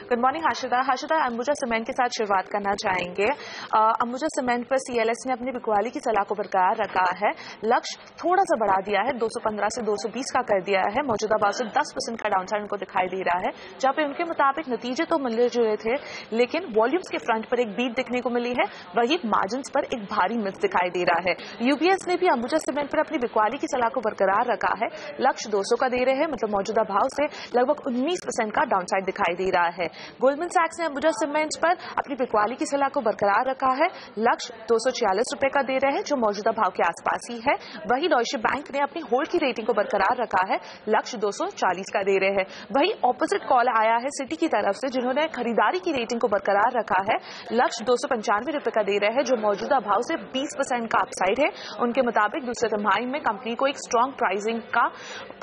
good morning Harshita. Ambuja cement के साथ शुरुआत करना चाहेंगे। अंबुजा सीमेंट पर CLS ने अपनी बिकवाली की सलाह को बरकरार रखा है, लक्ष्य थोड़ा सा बढ़ा दिया है, 215 से 220 का कर दिया है। मौजूदा भाव से 10% का डाउनसाइड उनको दिखाई दे रहा है, जहां पे उनके मुताबिक नतीजे तो मिले जुले थे, लेकिन वॉल्यूम्स के फ्रंट पर एक बीट दिखने को मिली है, वही मार्जिन्स पर एक भारी मिस दिखाई दे रहा है। UBS ने भी अंबुजा सीमेंट पर अपनी बिकवाली की सलाह को बरकरार रखा है, लक्ष्य 200 का दे रहे हैं, मतलब मौजूदा भाव से लगभग 19% का डाउनसाइड दिखाई दे रहा है। गोल्डमैन सैक्स ने अंबुजा सीमेंट्स पर अपनी बिकवाली की सलाह को बरकरार रखा है, लक्ष्य 246 रुपए का दे रहे हैं, जो मौजूदा भाव के आसपास ही है। वही डॉइचे बैंक ने अपनी होल्ड की रेटिंग को बरकरार रखा है, लक्ष्य 240 का दे रहे हैं। वही ऑपोजिट कॉल आया है सिटी की तरफ से, जिन्होंने खरीदारी की रेटिंग को बरकरार रखा है, लक्ष्य 295 रुपए का दे रहे हैं, जो मौजूदा भाव से 20% का अपसाइड है। उनके मुताबिक दूसरे तिमाही में कंपनी को एक स्ट्रॉन्ग प्राइसिंग का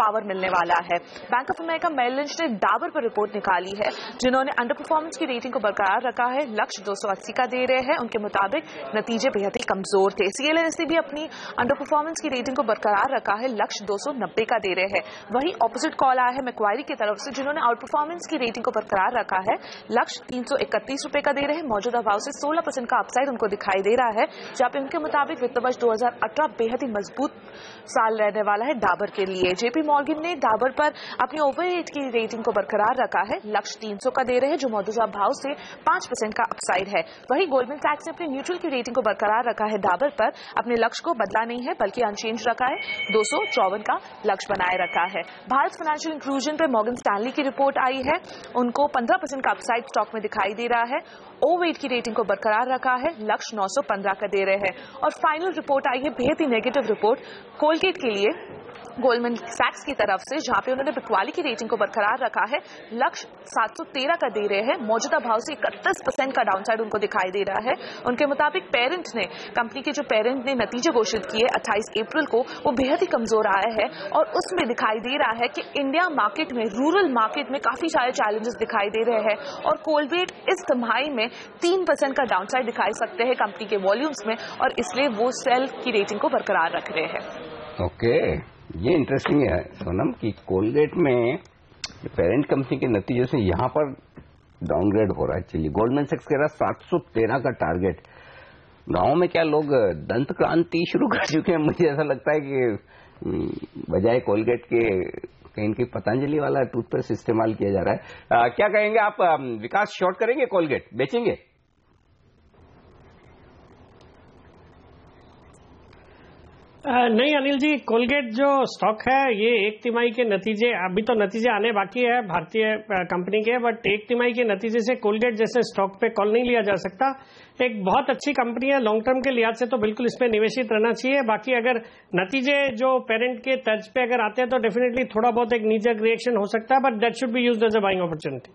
पावर मिलने वाला है। Bank of America Merrill Lynch ने डाबर पर रिपोर्ट निकाली है, जिन्होंने अंडर परफॉर्मेंस की रेटिंग को बरकरार रखा है, लक्ष्य 280 का दे रहे हैं। उनके मुताबिक नतीजे बेहद ही कमजोर थे। CLS ने भी अपनी अंडर परफॉर्मेंस की रेटिंग को बरकरार रखा है, लक्ष्य 290 का दे रहे हैं। वही ऑपोजिट कॉल आया है मैक्वायरी की तरफ से, जिन्होंने आउट परफॉर्मेंस की रेटिंग को बरकरार रखा है, लक्ष्य 331 रुपए का दे रहे हैं। मौजूदा भाव से 16% का अपसाइड उनको दिखाई दे रहा है, जहां पे उनके मुताबिक वित्त वर्ष 2018 बेहद ही मजबूत साल रहने वाला है डाबर के लिए। JP मॉर्गन ने डाबर पर अपनी ओवरहेड की रेटिंग को बरकरार रखा है, लक्ष्य 300 का दे रहे हैं, जो मौजूदा भाव से 5% का अपसाइड है। वही गोल्डमैन सैक्स ने अपने न्यूट्रल की रेटिंग को बरकरार रखा है डाबर पर, अपने लक्ष्य को बदला नहीं है बल्कि अनचेंज रखा है, 254 का लक्ष्य बनाए रखा है। भारत फाइनेंशियल इंक्लूजन पर मॉर्गन स्टैनली की रिपोर्ट आई है, उनको 15% का अपसाइड स्टॉक में दिखाई दे रहा है, ओवरवेट की रेटिंग को बरकरार रखा है, लक्ष्य 915 का दे रहे हैं। और फाइनल रिपोर्ट आई है बेहद ही नेगेटिव रिपोर्ट कोलगेट के लिए, गोल्डमैन सैक्स की तरफ से, जहां पे उन्होंने बिकवाली की रेटिंग को बरकरार रखा है। लक्ष्य 713 का दे रहे हैं, मौजूदा भाव से 31% का डाउनसाइड उनको दिखाई दे रहा है। उनके मुताबिक कंपनी के जो पेरेंट ने नतीजे घोषित किए 28 अप्रैल को, वो बेहद ही कमजोर आया है और उसमें दिखाई दे रहा है कि इंडिया मार्केट में, रूरल मार्केट में काफी सारे चैलेंजेस दिखाई दे रहे हैं और कोलगेट इस तिमाही में 3% का डाउनसाइड दिखाई सकते हैं कंपनी के वॉल्यूम्स में, और इसलिए वो सेल की रेटिंग को बरकरार रख रहे हैं।
ओके, ये इंटरेस्टिंग है सोनम कि कोलगेट में पेरेंट कंपनी के नतीजे से यहां पर डाउनग्रेड हो रहा है। चलिए, गोल्डमैन सैक्स कह रहा 713 का टारगेट। गांव में क्या लोग दंत क्रांति शुरू कर चुके हैं? मुझे ऐसा लगता है कि बजाय कोलगेट के कहीं पतंजलि वाला टूथपेस्ट इस्तेमाल किया जा रहा है। क्या कहेंगे आप विकास? शॉर्ट करेंगे कोलगेट, बेचेंगे?
नहीं अनिल जी, कोलगेट जो स्टॉक है ये एक तिमाही के नतीजे, अभी तो नतीजे आने बाकी है भारतीय कंपनी के, बट एक तिमाही के नतीजे से कोलगेट जैसे स्टॉक पे कॉल नहीं लिया जा सकता। एक बहुत अच्छी कंपनी है, लॉन्ग टर्म के लिहाज से तो बिल्कुल इसमें निवेशित रहना चाहिए। बाकी अगर नतीजे जो पेरेंट के तर्ज पे अगर आते हैं तो डेफिनेटली थोड़ा बहुत एक नीजक रिएक्शन हो सकता है, but that should be used as a buying opportunity.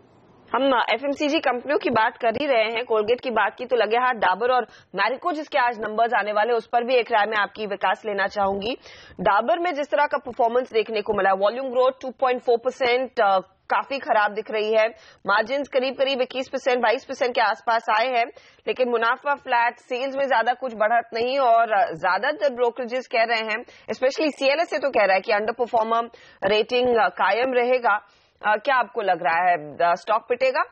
हम एफएमसीजी कंपनियों की बात कर ही रहे हैं, कोलगेट की बात की तो लगे हाथ डाबर और मैरिको जिसके आज नंबर्स आने वाले, उस पर भी एक राय में आपकी विकास लेना चाहूंगी। डाबर में जिस तरह का परफॉर्मेंस देखने को मिला, वॉल्यूम ग्रोथ 2.4% काफी खराब दिख रही है। मार्जिन करीब 21%, 22% के आसपास आए हैं, लेकिन मुनाफा फ्लैट, सेल्स में ज्यादा कुछ बढ़त नहीं और ज्यादातर ब्रोकरेजेस कह रहे हैं, स्पेशली सीएलएस से तो कह रहा है कि अंडर परफॉर्मर रेटिंग कायम रहेगा। क्या आपको लग रहा है स्टॉक पिटेगा?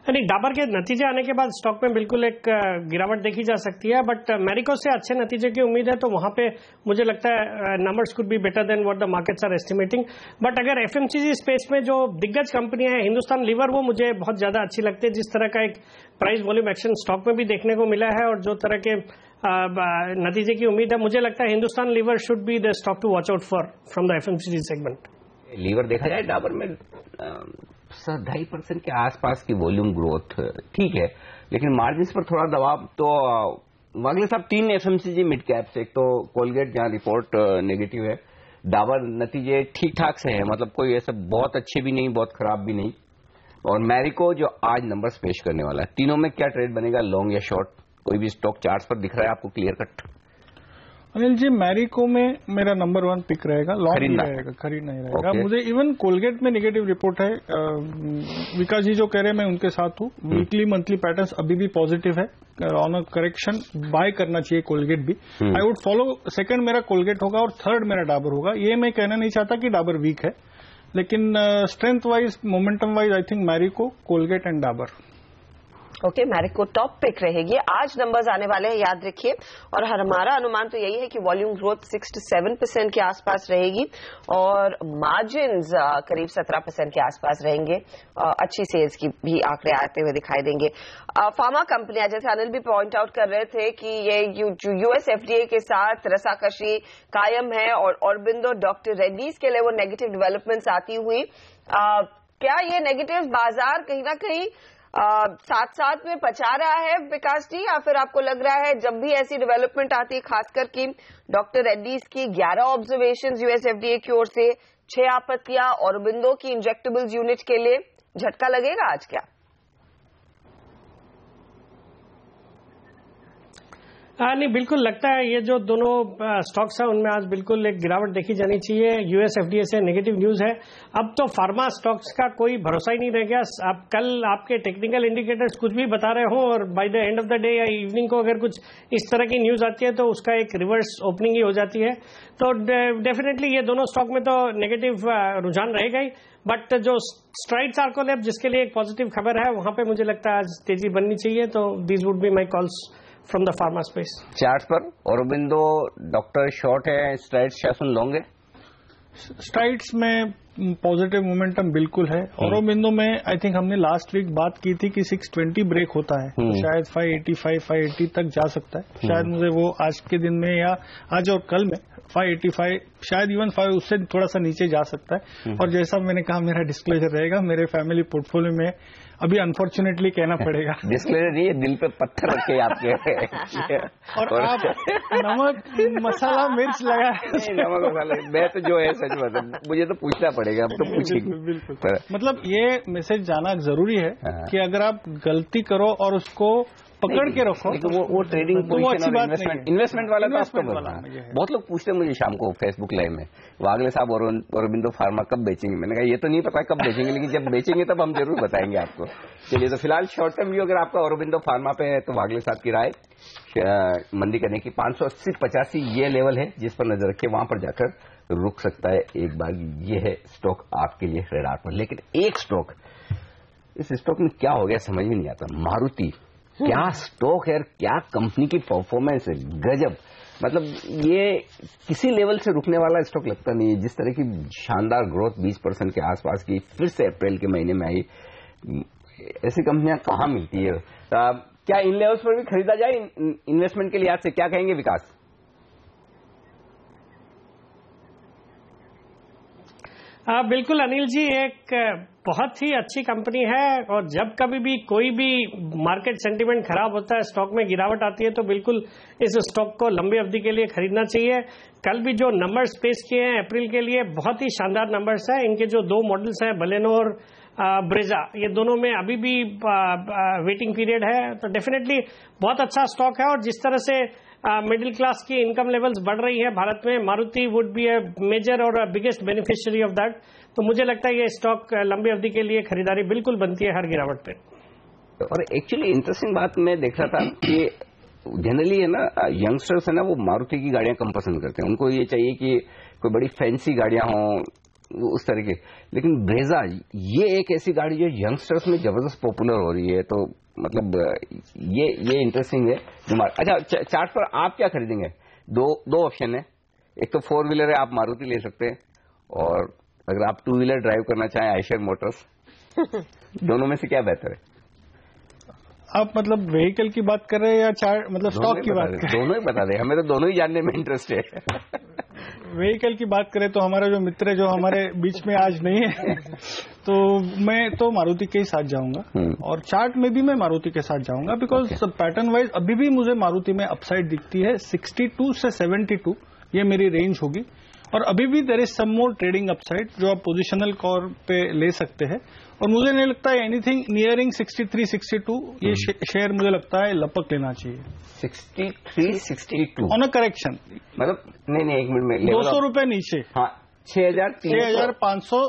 नहीं, डाबर के नतीजे आने के बाद स्टॉक में बिल्कुल एक गिरावट देखी जा सकती है, बट मैरिको से अच्छे नतीजे की उम्मीद है, तो वहां पे मुझे लगता है numbers could be better than what the markets are estimating. But अगर एफएमसीजी स्पेस में जो दिग्गज कंपनियां हैं, हिंदुस्तान लीवर वो मुझे बहुत ज्यादा अच्छी लगती है। जिस तरह का एक प्राइस वॉल्यूम एक्शन स्टॉक में भी देखने को मिला है और जो तरह के नतीजे की उम्मीद है, मुझे लगता है Hindustan Lever should be the stock to watch out for from the FMCG segment.
Lever देखा जाए डाबर में 2.5% के आसपास की वॉल्यूम ग्रोथ ठीक है, लेकिन मार्जिन पर थोड़ा दबाव। तो वागले साहब, 3 एफएमसीजी मिड कैप्स, एक तो कोलगेट जहां रिपोर्ट नेगेटिव है, डाबर नतीजे ठीक ठाक से है, मतलब कोई ऐसा बहुत अच्छे भी नहीं बहुत खराब भी नहीं, और मैरिको जो आज नंबर्स पेश करने वाला है। तीनों में क्या ट्रेड बनेगा, लॉन्ग या शॉर्ट? कोई भी स्टॉक चार्ट्स पर दिख रहा है आपको क्लियर कट?
अनिल जी, मैरिको में मेरा नंबर 1 पिक रहेगा, लॉन्ग नहीं रहेगा, खरीद नहीं रहेगा। मुझे इवन कोलगेट में नेगेटिव रिपोर्ट है, विकास जी जो कह रहे हैं मैं उनके साथ हूँ। वीकली मंथली पैटर्न्स अभी भी पॉजिटिव है, ऑन अ करेक्शन बाय करना चाहिए कोलगेट भी। आई वुड फॉलो, सेकंड मेरा कोलगेट होगा और थर्ड मेरा डाबर होगा। ये मैं कहना नहीं चाहता कि डाबर वीक है, लेकिन strength wise, momentum wise I think Marico, Colgate and Dabur.
Okay, Marico top pick रहेगी। आज नंबर्स आने वाले हैं, याद रखिए, और हमारा अनुमान तो यही है कि वॉल्यूम ग्रोथ 6 से 7% के आसपास रहेगी और मार्जिन्स करीब 17% के आसपास रहेंगे। अच्छी सेल्स की भी आंकड़े आते हुए दिखाई देंगे। फार्मा कंपनियां, जैसे अनिल भी पॉइंट आउट कर रहे थे कि ये यूएस एफडीए के साथ रसाकशी कायम है और ऑरबिंदो डॉक्टर रेड्डीज के लिए वो नेगेटिव डेवलपमेंट्स आती हुई, क्या ये नेगेटिव बाजार कहीं ना कहीं साथ साथ में पचा रहा है विकास जी, या फिर आपको लग रहा है जब भी ऐसी डेवलपमेंट आती है, खासकर कि डॉक्टर रेड्डीज की 11 ऑब्जर्वेशंस यूएस एफडीए की ओर से, 6 आपत्तियां ऑरबिंदो की इंजेक्टेबल्स यूनिट के लिए, झटका लगेगा आज क्या?
नहीं, बिल्कुल लगता है ये जो दोनों स्टॉक्स हैं उनमें आज बिल्कुल एक गिरावट देखी जानी चाहिए। यूएस एफडीए से नेगेटिव न्यूज है, अब तो फार्मा स्टॉक्स का कोई भरोसा ही नहीं रह गया। अब कल आपके टेक्निकल इंडिकेटर्स कुछ भी बता रहे हो और by the end of the day या इवनिंग को अगर कुछ इस तरह की न्यूज आती है तो उसका एक रिवर्स ओपनिंग ही हो जाती है। तो डेफिनेटली ये दोनों स्टॉक में तो नेगेटिव रुझान रहेगा ही, बट जो स्ट्राइड्स आर्कोलैब जिसके लिए एक पॉजिटिव खबर है, वहां पे मुझे लगता है आज तेजी बननी चाहिए। तो these would be my calls from the pharma space.
Chart पर ऑरबिंदो डॉक्टर शॉर्ट है, स्ट्राइड्स शासन लॉन्ग है।
स्ट्राइड्स में पॉजिटिव मोमेंटम बिल्कुल है। ऑरबिंदो में आई थिंक हमने लास्ट वीक बात की थी कि 620 ब्रेक होता है, तो शायद 585 580 तक जा सकता है। शायद मुझे वो आज के दिन में या आज और कल में 585, शायद इवन 5 उससे थोड़ा सा नीचे जा सकता है। और जैसा मैंने कहा, मेरा डिस्क्लोजर रहेगा, मेरे फैमिली पोर्टफोलियो में अभी अनफॉर्चुनेटली कहना पड़ेगा।
डिस्क्लेमर नहीं, दिल पे पत्थर रखे आपके।
और आप नमक मसाला मिर्च लगा।
नमक मसाला, मैं तो जो है सच बता, मुझे तो पूछना पड़ेगा, अब तो पूछेंगे।
बिल्कुल। मतलब ये मैसेज जाना जरूरी है कि अगर आप गलती करो और उसको पकड़ के रखो,
लेकिन वो ट्रेडिंग पोजीशन और इन्वेस्टमेंट वाला तो आपको बहुत लोग पूछते हैं मुझे शाम को फेसबुक लाइव में, वागले साहब औरोबिंदो फार्मा कब बेचेंगे? मैंने कहा ये तो नहीं पता कब बेचेंगे, लेकिन जब बेचेंगे तब हम जरूर बताएंगे आपको। चलिए, तो फिलहाल शॉर्ट टर्म व्यू अगर आपका औरोबिंदो फार्मा पे है तो वागले साहब की राय मंदी करने की 580-85 ये लेवल है जिस पर नजर रखिए, वहां पर जाकर रुक सकता है एक बार। ये है स्टॉक आपके लिए रेडार पर। लेकिन एक स्टॉक, इस स्टॉक में क्या हो गया समझ में नहीं आता। मारुति, क्या स्टॉक है, क्या कंपनी की परफॉर्मेंस है, गजब। मतलब ये किसी लेवल से रुकने वाला स्टॉक लगता नहीं है। जिस तरह की शानदार ग्रोथ 20% के आसपास की फिर से अप्रैल के महीने में आई, ऐसी कंपनियां कहां मिलती है? क्या इन लेवल्स पर भी खरीदा जाए इन्वेस्टमेंट के लिहाज से? क्या कहेंगे विकास?
बिल्कुल अनिल जी, एक बहुत ही अच्छी कंपनी है और जब कभी भी कोई भी मार्केट सेंटीमेंट खराब होता है, स्टॉक में गिरावट आती है, तो बिल्कुल इस स्टॉक को लंबी अवधि के लिए खरीदना चाहिए। कल भी जो नंबर्स पेश किए हैं अप्रैल के लिए, बहुत ही शानदार नंबर्स हैं। इनके जो 2 मॉडल्स हैं, बलेनो और ब्रेजा, ये दोनों में अभी भी वेटिंग पीरियड है, तो डेफिनेटली बहुत अच्छा स्टॉक है। और जिस तरह से मिडिल क्लास की इनकम लेवल्स बढ़ रही है भारत में, Maruti would be a major और बिगेस्ट बेनिफिशियरी ऑफ दैट। तो मुझे लगता है ये स्टॉक लंबी अवधि के लिए खरीदारी बिल्कुल बनती है हर गिरावट पे।
और एक्चुअली इंटरेस्टिंग बात मैं देख रहा था कि जनरली है ना, यंगस्टर्स है ना, वो मारुति की गाड़ियां कम पसंद करते हैं। उनको ये चाहिए कि कोई बड़ी फैंसी गाड़ियां हों, उस तरह के। लेकिन ब्रेजा, ये एक ऐसी गाड़ी जो यंगस्टर्स में जबरदस्त पॉपुलर हो रही है, तो मतलब ये इंटरेस्टिंग है। अच्छा, चार्ट पर आप क्या खरीदेंगे? दो ऑप्शन है, एक तो 4 व्हीलर है, आप मारुति ले सकते हैं, और अगर आप 2 व्हीलर ड्राइव करना चाहें आयशर मोटर्स। दोनों में से क्या बेहतर है?
आप मतलब व्हीकल की बात कर रहे हैं या चार्ट मतलब स्टॉक की बात कर रहे हैं?
दोनों ही बता दें, हमें तो दोनों ही जानने में इंटरेस्ट है।
व्हीकल की बात करें तो हमारा जो मित्र जो हमारे बीच में आज नहीं है, तो मैं तो मारुति के ही साथ जाऊंगा, और चार्ट में भी मैं मारुति के साथ जाऊंगा, बिकॉज पैटर्न वाइज अभी भी मुझे मारुति में अपसाइड दिखती है। 62 से 72 ये मेरी रेंज होगी, और अभी भी there is some more trading upside जो आप पोजिशनल कॉल पे ले सकते हैं। और मुझे नहीं लगता है एनीथिंग नियरिंग 63-62 ये शेयर मुझे लगता है लपक लेना चाहिए।
63-62
ऑन अ करेक्शन,
मतलब नहीं, एक मिनट में
200 रुपए नीचे।
हाँ,
6,500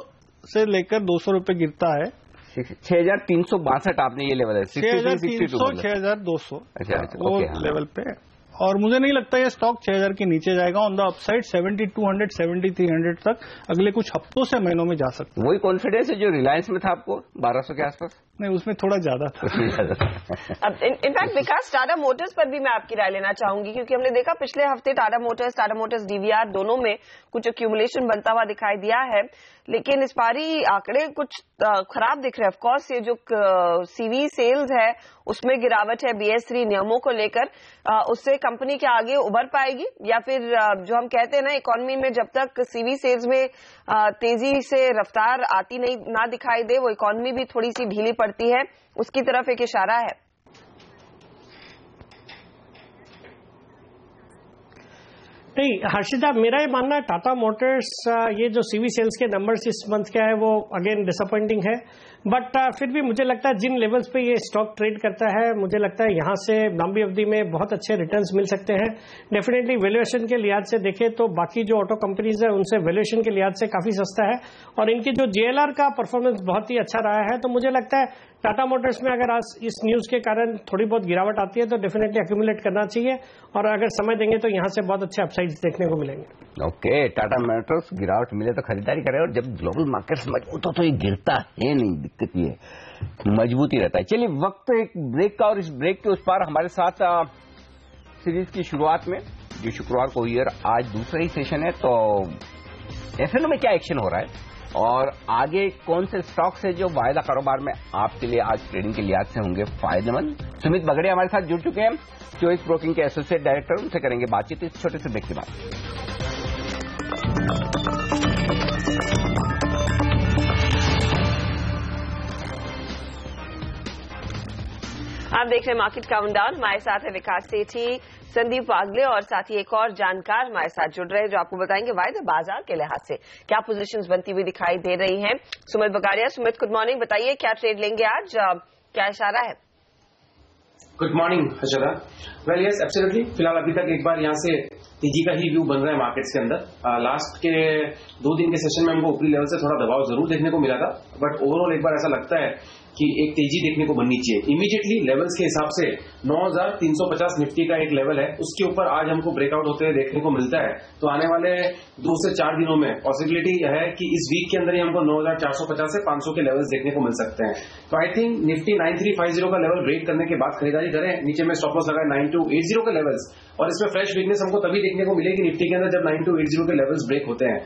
से लेकर 200 रुपए गिरता है।
6,362 आपने ये लेवल है,
6,300 6,200
अच्छा
वो लेवल पे। और मुझे नहीं लगता ये स्टॉक 6,000 के नीचे जाएगा। ऑन द अपसाइड 7,200 7,300 तक अगले कुछ हफ्तों से महीनों में जा सकता है।
वही कॉन्फिडेंस है जो रिलायंस में था आपको 1200 के आसपास?
नहीं, उसमें थोड़ा ज्यादा था।
अब इनफैक्ट विकास, टाटा मोटर्स पर भी मैं आपकी राय लेना चाहूंगी, क्योंकि हमने देखा पिछले हफ्ते टाटा मोटर्स डीवीआर दोनों में कुछ एक्यूमुलेशन बनता हुआ दिखाई दिया है, लेकिन इस बारी आंकड़े कुछ खराब दिख रहे हैं। ऑफकोर्स ये जो सीवी सेल्स है उसमें गिरावट है BS3 नियमों को लेकर, उससे कंपनी के आगे उभर पाएगी, या फिर जो हम कहते हैं ना इकोनॉमी में जब तक सीवी सेल्स में तेजी से रफ्तार आती नहीं ना दिखाई दे, वो इकोनॉमी भी थोड़ी सी ढीली पड़ती है, उसकी तरफ एक इशारा है।
नहीं हर्षिता, मेरा ये मानना है टाटा मोटर्स ये जो सीवी सेल्स के नंबर्स इस मंथ के है वो अगेन डिसअपॉइंटिंग है, बट फिर भी मुझे लगता है जिन लेवल्स पे ये स्टॉक ट्रेड करता है, मुझे लगता है यहां से लंबी अवधि में बहुत अच्छे रिटर्न्स मिल सकते हैं। डेफिनेटली वैल्यूएशन के लिहाज से देखें तो बाकी जो ऑटो कंपनीज है उनसे वैल्यूएशन के लिहाज से काफी सस्ता है, और इनकी जो JLR का परफॉर्मेंस बहुत ही अच्छा रहा है। तो मुझे लगता है टाटा मोटर्स में अगर आज इस न्यूज के कारण थोड़ी बहुत गिरावट आती है तो डेफिनेटली एक्यूमुलेट करना चाहिए, और अगर समय देंगे तो यहां से बहुत अच्छे अपसाइड्स देखने को मिलेंगे।
ओके, टाटा मोटर्स गिरावट मिले तो खरीदारी करें, और जब ग्लोबल मार्केट्स मजबूत हो तो ये गिरता है नहीं, दिक्कत ये मजबूती रहता है। चलिए वक्त एक ब्रेक का, और इस ब्रेक के उस पार हमारे साथ सीरीज की शुरुआत में जो शुक्रवार को हुई, आज दूसरा ही सेशन है, तो FNO में क्या एक्शन हो रहा है और आगे कौन से स्टॉक्स है जो वायदा कारोबार में आपके लिए आज ट्रेडिंग के लिहाज से होंगे फायदेमंद। सुमित बगड़िया हमारे साथ जुड़ चुके हैं, चॉइस ब्रोकिंग के एसोसिएट डायरेक्टर, उनसे करेंगे बातचीत इस छोटे से ब्रेक के बाद।
आप देख रहे हैं मार्केट काउंटडाउन। हमारे साथ है विकास सेठी, संदीप वागले और साथ ही एक और जानकार हमारे साथ जुड़ रहे हैं जो आपको बताएंगे वायदे बाजार के लिहाज से क्या पोजीशंस बनती हुई दिखाई दे रही हैं। सुमित बगाड़िया, सुमित गुड मॉर्निंग, बताइए क्या ट्रेड लेंगे आज, क्या इशारा है?
Good morning Harshada. Well yes absolutely, फिलहाल अभी तक एक बार यहाँ से तेजी का ही व्यू बन रहा है मार्केट्स के अंदर। लास्ट के 2 दिन के सेशन में हमको ऊपरी लेवल से थोड़ा दबाव जरूर देखने को मिला था, बट ओवरऑल एक बार ऐसा लगता है कि एक तेजी देखने को बननी चाहिए। इमीडिएटली लेवल्स के हिसाब से 9350 निफ्टी का एक लेवल है, उसके ऊपर आज हमको ब्रेकआउट होते हुए देखने को मिलता है। तो आने वाले 2 से 4 दिनों में पॉसिबिलिटी है कि इस वीक के अंदर ही हमको 9450 से 500 के लेवल्स देखने को मिल सकते हैं। तो आई थिंक निफ्टी 9350 का लेवल ब्रेक करने के बाद खरीदारी करें। नीचे में स्टॉप लॉस लगाए 9280 के लेवल्स, और इसमें फ्रेश वीकनेस हमको तभी देखने को मिलेगी निफ्टी के अंदर जब 9280 के लेवल्स ब्रेक होते हैं।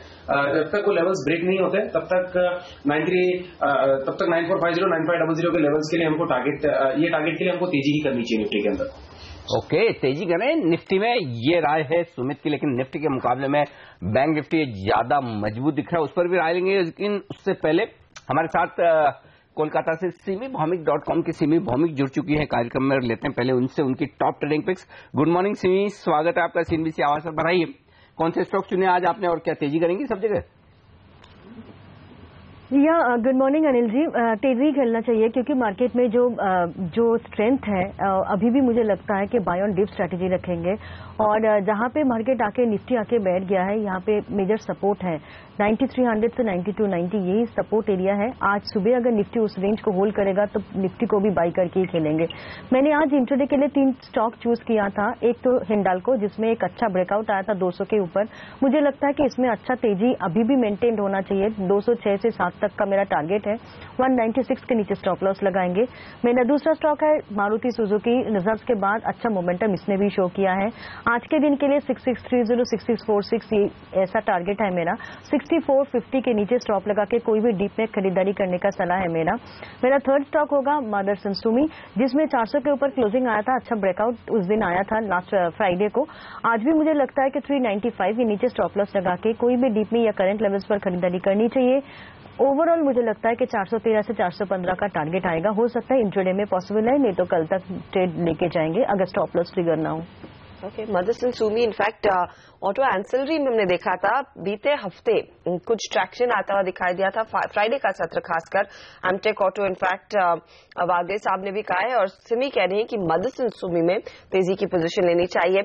जब तक वो लेवल्स ब्रेक नहीं होते तब तक 9450 9500 के लेवल्स के लिए हमको टारगेट के लिए हमको तेजी ही करनी चाहिए निफ्टी के अंदर।
ओके, तेजी करें निफ्टी में, ये राय है सुमित की। लेकिन निफ्टी के मुकाबले में बैंक निफ्टी ज्यादा मजबूत दिख रहा है, उस पर भी राय लेंगे। लेकिन उससे पहले हमारे साथ कोलकाता से simivomik.com की सिमी भौमिक जुड़ चुकी है कार्यक्रम में, लेते हैं पहले उनसे उनकी top trading picks. Good morning Simi, स्वागत है आपका सीएनबीसी आवाज पर। बढ़ाइए, कौन से स्टॉक चुने आज आपने और क्या तेजी करेंगी सब जगह?
गुड मॉर्निंग अनिल जी। तेजी खेलना चाहिए क्योंकि मार्केट में जो स्ट्रेंथ है अभी भी मुझे लगता है कि बाय ऑन डिप स्ट्रैटेजी रखेंगे। और जहां पे मार्केट आके निफ्टी आके बैठ गया है, यहाँ पे मेजर सपोर्ट है 9300 से 9290, यही सपोर्ट एरिया है। आज सुबह अगर निफ्टी उस रेंज को होल्ड करेगा तो निफ्टी को भी बाई करके ही खेलेंगे। मैंने आज इंट्राडे के लिए 3 स्टॉक चूज किया था। एक तो हिंडाल्को, जिसमें एक अच्छा ब्रेकआउट आया था 200 के ऊपर। मुझे लगता है कि इसमें अच्छा तेजी अभी भी मेंटेन होना चाहिए। 206 से 7 तक का मेरा टारगेट है। 196 के नीचे स्टॉप लॉस लगाएंगे। मेरा दूसरा स्टॉक है मारुति सुजुकी। रिजल्ट्स के बाद अच्छा मोमेंटम इसने भी शो किया है। आज के दिन के लिए 6630 6646 ये ऐसा टारगेट है मेरा। 6450 के नीचे स्टॉप लगा के कोई भी डीप में खरीदारी करने का सलाह है मेरा। मेरा थर्ड स्टॉक होगा मदरसन सुमी, जिसमें 400 के ऊपर क्लोजिंग आया था। अच्छा ब्रेकआउट उस दिन आया था लास्ट फ्राइडे को। आज भी मुझे लगता है कि 395 के नीचे स्टॉप लॉस लगा के कोई भी डीप में या करंट लेवल्स पर खरीदारी करनी चाहिए। ओवरऑल मुझे लगता है कि 413 से 415 का टारगेट आएगा। हो सकता है इंट्राडे में पॉसिबल है, नहीं तो कल तक ट्रेड लेके जाएंगे अगर स्टॉप लॉस ट्रिगर ना हो।
ओके, Motherson Sumi in fact auto ancillary में हमने देखा था बीते हफ्ते कुछ ट्रैक्शन आता हुआ दिखाई दिया था। फ्राइडे का सत्र खासकर एमटेक ऑटो इनफैक्ट वागले साहब ने भी कहा है और सिमी कह रही है कि मदरसन सुमी में तेजी की पोजीशन लेनी चाहिए।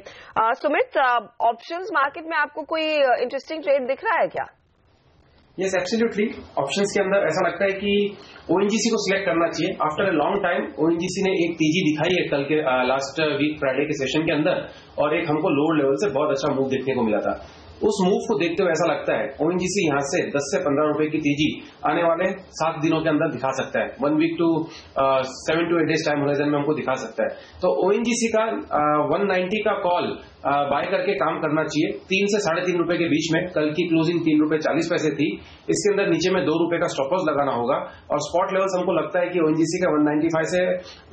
सुमित, ऑप्शंस मार्केट में आपको कोई इंटरेस्टिंग ट्रेड दिख रहा है क्या?
यस एब्सोल्युटली, ऑप्शंस के अंदर ऐसा लगता है कि ओएनजीसी को सिलेक्ट करना चाहिए। After a long time ONGC ने एक तेजी दिखाई है कल के लास्ट वीक फ्राइडे के सेशन के अंदर, और एक हमको लोअर लेवल से बहुत अच्छा मूव देखने को मिला था। उस मूव को देखते हुए ऐसा लगता है ओएनजीसी यहां से 10 से 15 रुपए की तेजी आने वाले 7 दिनों के अंदर दिखा सकता है। 1 week to 7 to 8 days time horizon में हमको दिखा सकता है। तो ओएनजीसी का 190 का कॉल बाय करके काम करना चाहिए 3 से 3.5 रुपए के बीच में। कल की क्लोजिंग 3 रुपए 40 पैसे थी। इसके अंदर नीचे में 2 रुपए का स्टॉप लॉस लगाना होगा, और स्पॉट लेवल्स हमको लगता है कि ओएनजीसी का 195 से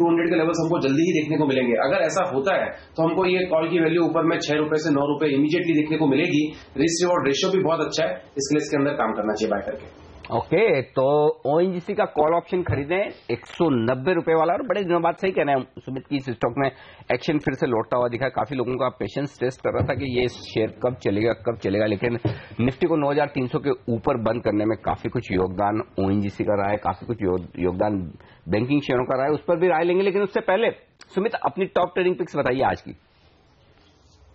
200 के लेवल्स हमको जल्दी ही देखने को मिलेंगे। अगर ऐसा होता है तो हमको ये कॉल की वैल्यू ऊपर में 6 रुपए से 9 रुपए इमीडिएटली देखने को मिलेगी। रिस्क रिवॉर्ड रेशियो भी बहुत अच्छा है, इसलिए इसके अंदर काम करना चाहिए बाय करके।
ओके, तो ओएनजीसी का कॉल ऑप्शन खरीदें 190 रुपए वाला। और बड़े दिनों बाद सही कहना है सुमित की, इस स्टॉक में एक्शन फिर से लौटता हुआ दिखा। काफी लोगों का पेशेंस टेस्ट कर रहा था कि ये शेयर कब चलेगा, लेकिन निफ्टी को 9300 के ऊपर बंद करने में काफी कुछ योगदान ओएनजीसी का रहा है, काफी कुछ योगदान बैंकिंग शेयरों का रहा है। उस पर भी राय लेंगे, लेकिन उससे पहले सुमित अपनी टॉप ट्रेडिंग पिक्स बताइए आज की।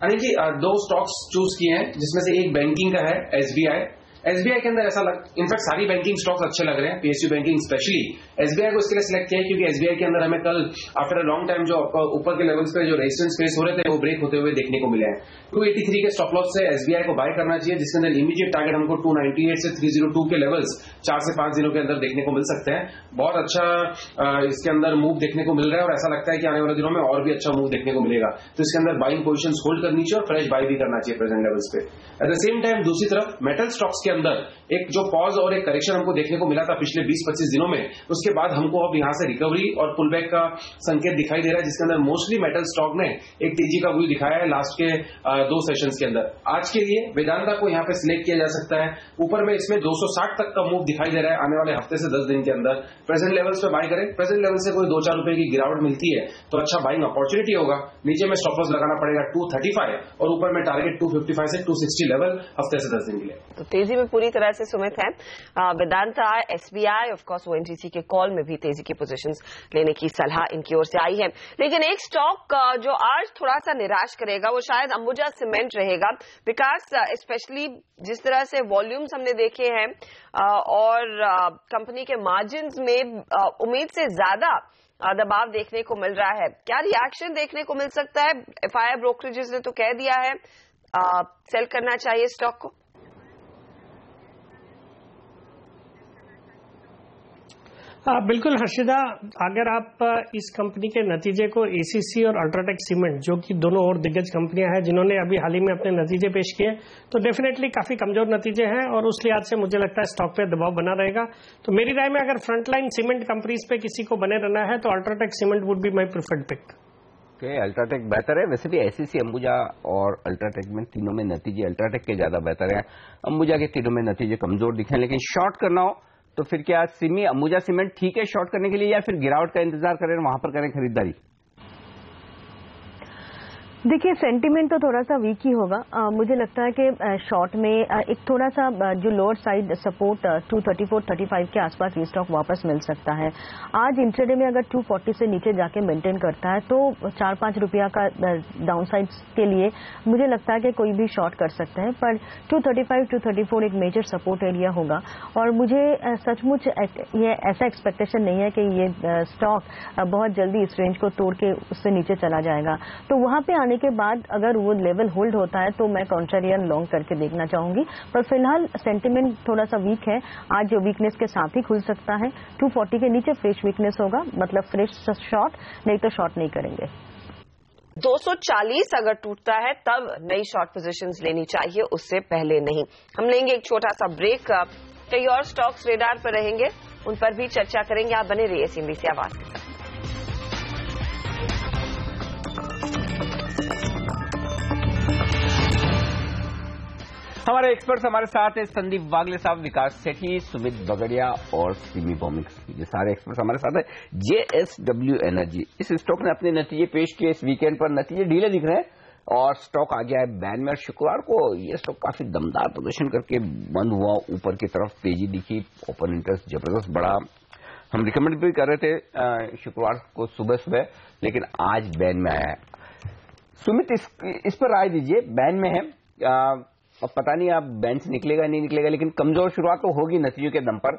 अनिल जी, 2 स्टॉक्स चूज किए हैं, जिसमें से एक बैंकिंग का है एसबीआई। एसबीआई के अंदर ऐसा इनफैक्ट सारी बैंकिंग स्टॉक्स अच्छे लग रहे हैं, पीएसयू बैंकिंग स्पेशली। एसबीआई को इसके लिए सिलेक्ट किया है क्योंकि एसबीआई के अंदर हमें कल आफ्टर अ लॉन्ग टाइम जो ऊपर के लेवल्स पे जो रेजिस्टेंस फेस हो रहे थे वो ब्रेक होते हुए देखने को मिले हैं। 283 के स्टॉप लॉस से एसबीआई को बाय करना चाहिए, जिसके अंदर इमीडिएट टारगेट हमको 298 से 302 के लेवल्स 4 से 5 दिनों के अंदर देखने को मिल सकते हैं। बहुत अच्छा इसके अंदर मूव देखने को मिल रहा है, और ऐसा लगता है कि आने वाले दिनों में और भी अच्छा मूव देखने को मिलेगा। तो इसके अंदर बाइंग पोजिशन होल्ड करनी चाहिए और फ्रेश बाय भी करना चाहिए प्रेजेंट लेवल्स पे। एट द सेम टाइम दूसरी तरफ मेटल स्टॉक्स के अंदर एक जो पॉज और एक करेक्शन हमको देखने को मिला था पिछले 20-25 दिनों में, उसके बाद हमको अब यहां से रिकवरी और पुलबैक का संकेत दिखाई दे रहा है, जिसके अंदर मोस्टली मेटल स्टॉक ने एक तेजी का व्यू दिखाया है लास्ट के 2 सेशंस के अंदर। आज के लिए वेदांता को यहां पे सिलेक्ट किया जा सकता है। ऊपर में इसमें 260 तक का मूव दिखाई दे रहा है आने वाले हफ्ते से 10 दिन के अंदर। प्रेजेंट लेवल्स पे बाय करें, प्रेजेंट लेवल से कोई 2-4 रुपए की गिरावट मिलती है तो अच्छा बाइंग अपॉर्चुनिटी होगा। नीचे में स्टॉप लॉस लगाना पड़ेगा 235 और ऊपर में टारगेट 255 से 260 लेवल हफ्ते से 10 दिन के लिए।
तो तेजी में पूरी तरह से सुमित है Vedanta, SBI, of course ONGC के कॉल में भी तेजी की पोजीशंस लेने की सलाह इनकी ओर से आई है। लेकिन एक स्टॉक जो आज थोड़ा सा निराश करेगा वो शायद अंबुजा सीमेंट रहेगा, बिकॉज स्पेशली जिस तरह से वॉल्यूम्स हमने देखे हैं और कंपनी के मार्जिन्स में उम्मीद से ज्यादा दबाव देखने को मिल रहा है। क्या रिएक्शन देखने को मिल सकता है? एफआईआई ब्रोकरेजेस ने तो कह दिया है सेल करना चाहिए स्टॉक को।
बिल्कुल हर्षिदा, अगर आप इस कंपनी के नतीजे को एसीसी और अल्ट्राटेक सीमेंट, जो कि दोनों और दिग्गज कंपनियां हैं जिन्होंने अभी हाल ही में अपने नतीजे पेश किए, तो डेफिनेटली काफी कमजोर नतीजे हैं और उस लिहाज से मुझे लगता है स्टॉक पे दबाव बना रहेगा। तो मेरी राय में अगर फ्रंटलाइन सीमेंट कंपनीज पे किसी को बने रहना है तो UltraTech cement would be my preferred pick.
UltraTech बेहतर है। वैसे भी एसीसी, अंबुजा और अल्ट्राटेक में तीनों में नतीजे अल्ट्राटेक के ज्यादा बेहतर है। अंबुजा के तीनों में नतीजे कमजोर दिखे, लेकिन शॉर्ट करना हो तो फिर क्या अंबुजा सीमेंट ठीक है शॉर्ट करने के लिए, या फिर गिरावट का इंतजार करें वहां पर करें खरीदारी?
देखिए, सेंटीमेंट तो थोड़ा सा वीक ही होगा। मुझे लगता है कि शॉर्ट में एक थोड़ा सा जो लोअर साइड सपोर्ट 234-35 के आसपास ये स्टॉक वापस मिल सकता है। आज इंट्राडे में अगर 240 से नीचे जाके मेंटेन करता है तो 4-5 रुपया का डाउन साइड के लिए मुझे लगता है कि कोई भी शॉर्ट कर सकते हैं, पर 235-234 एक मेजर सपोर्ट एरिया होगा। और मुझे सचमुच ये ऐसा एक्सपेक्टेशन नहीं है कि ये स्टॉक बहुत जल्दी इस रेंज को तोड़ के उससे नीचे चला जाएगा। तो वहां पे आने के बाद अगर वो लेवल होल्ड होता है तो मैं कॉन्ट्रेरियन लॉन्ग करके देखना चाहूंगी, पर फिलहाल सेंटीमेंट थोड़ा सा वीक है। आज जो वीकनेस के साथ ही खुल सकता है। 240 के नीचे फ्रेश वीकनेस होगा, मतलब फ्रेश शॉर्ट, नहीं तो शॉर्ट नहीं करेंगे।
240 अगर टूटता है तब नई शॉर्ट पोजीशंस लेनी चाहिए, उससे पहले नहीं। हम लेंगे एक छोटा सा ब्रेक। कई और स्टॉक्स रेडार पर रहेंगे, उन पर भी चर्चा करेंगे। आप बने रहिए सीएनबीसी आवाज के साथ।
हमारे एक्सपर्ट्स हमारे साथ हैं, संदीप वागले साहब, विकास सेठी, सुमित बगड़िया और सिमी बॉमिक्स। ये सारे एक्सपर्ट्स हमारे साथ हैं। जेएसडब्ल्यू एनर्जी, इस स्टॉक ने अपने नतीजे पेश किए इस वीकेंड पर। नतीजे ढीले दिख रहे हैं और स्टॉक आ गया है बैन में। और शुक्रवार को ये स्टॉक काफी दमदार प्रदर्शन करके बंद हुआ, ऊपर की तरफ तेजी दिखी, ओपन इंटरेस्ट जबरदस्त बढ़ा। हम रिकमेंड भी कर रहे थे शुक्रवार को सुबह, लेकिन आज बैन में आया है। सुमित, इस पर राय दीजिए। बैन में है, अब पता नहीं आप बैन से निकलेगा नहीं निकलेगा, लेकिन कमजोर शुरुआत तो होगी नतीजों के दम पर।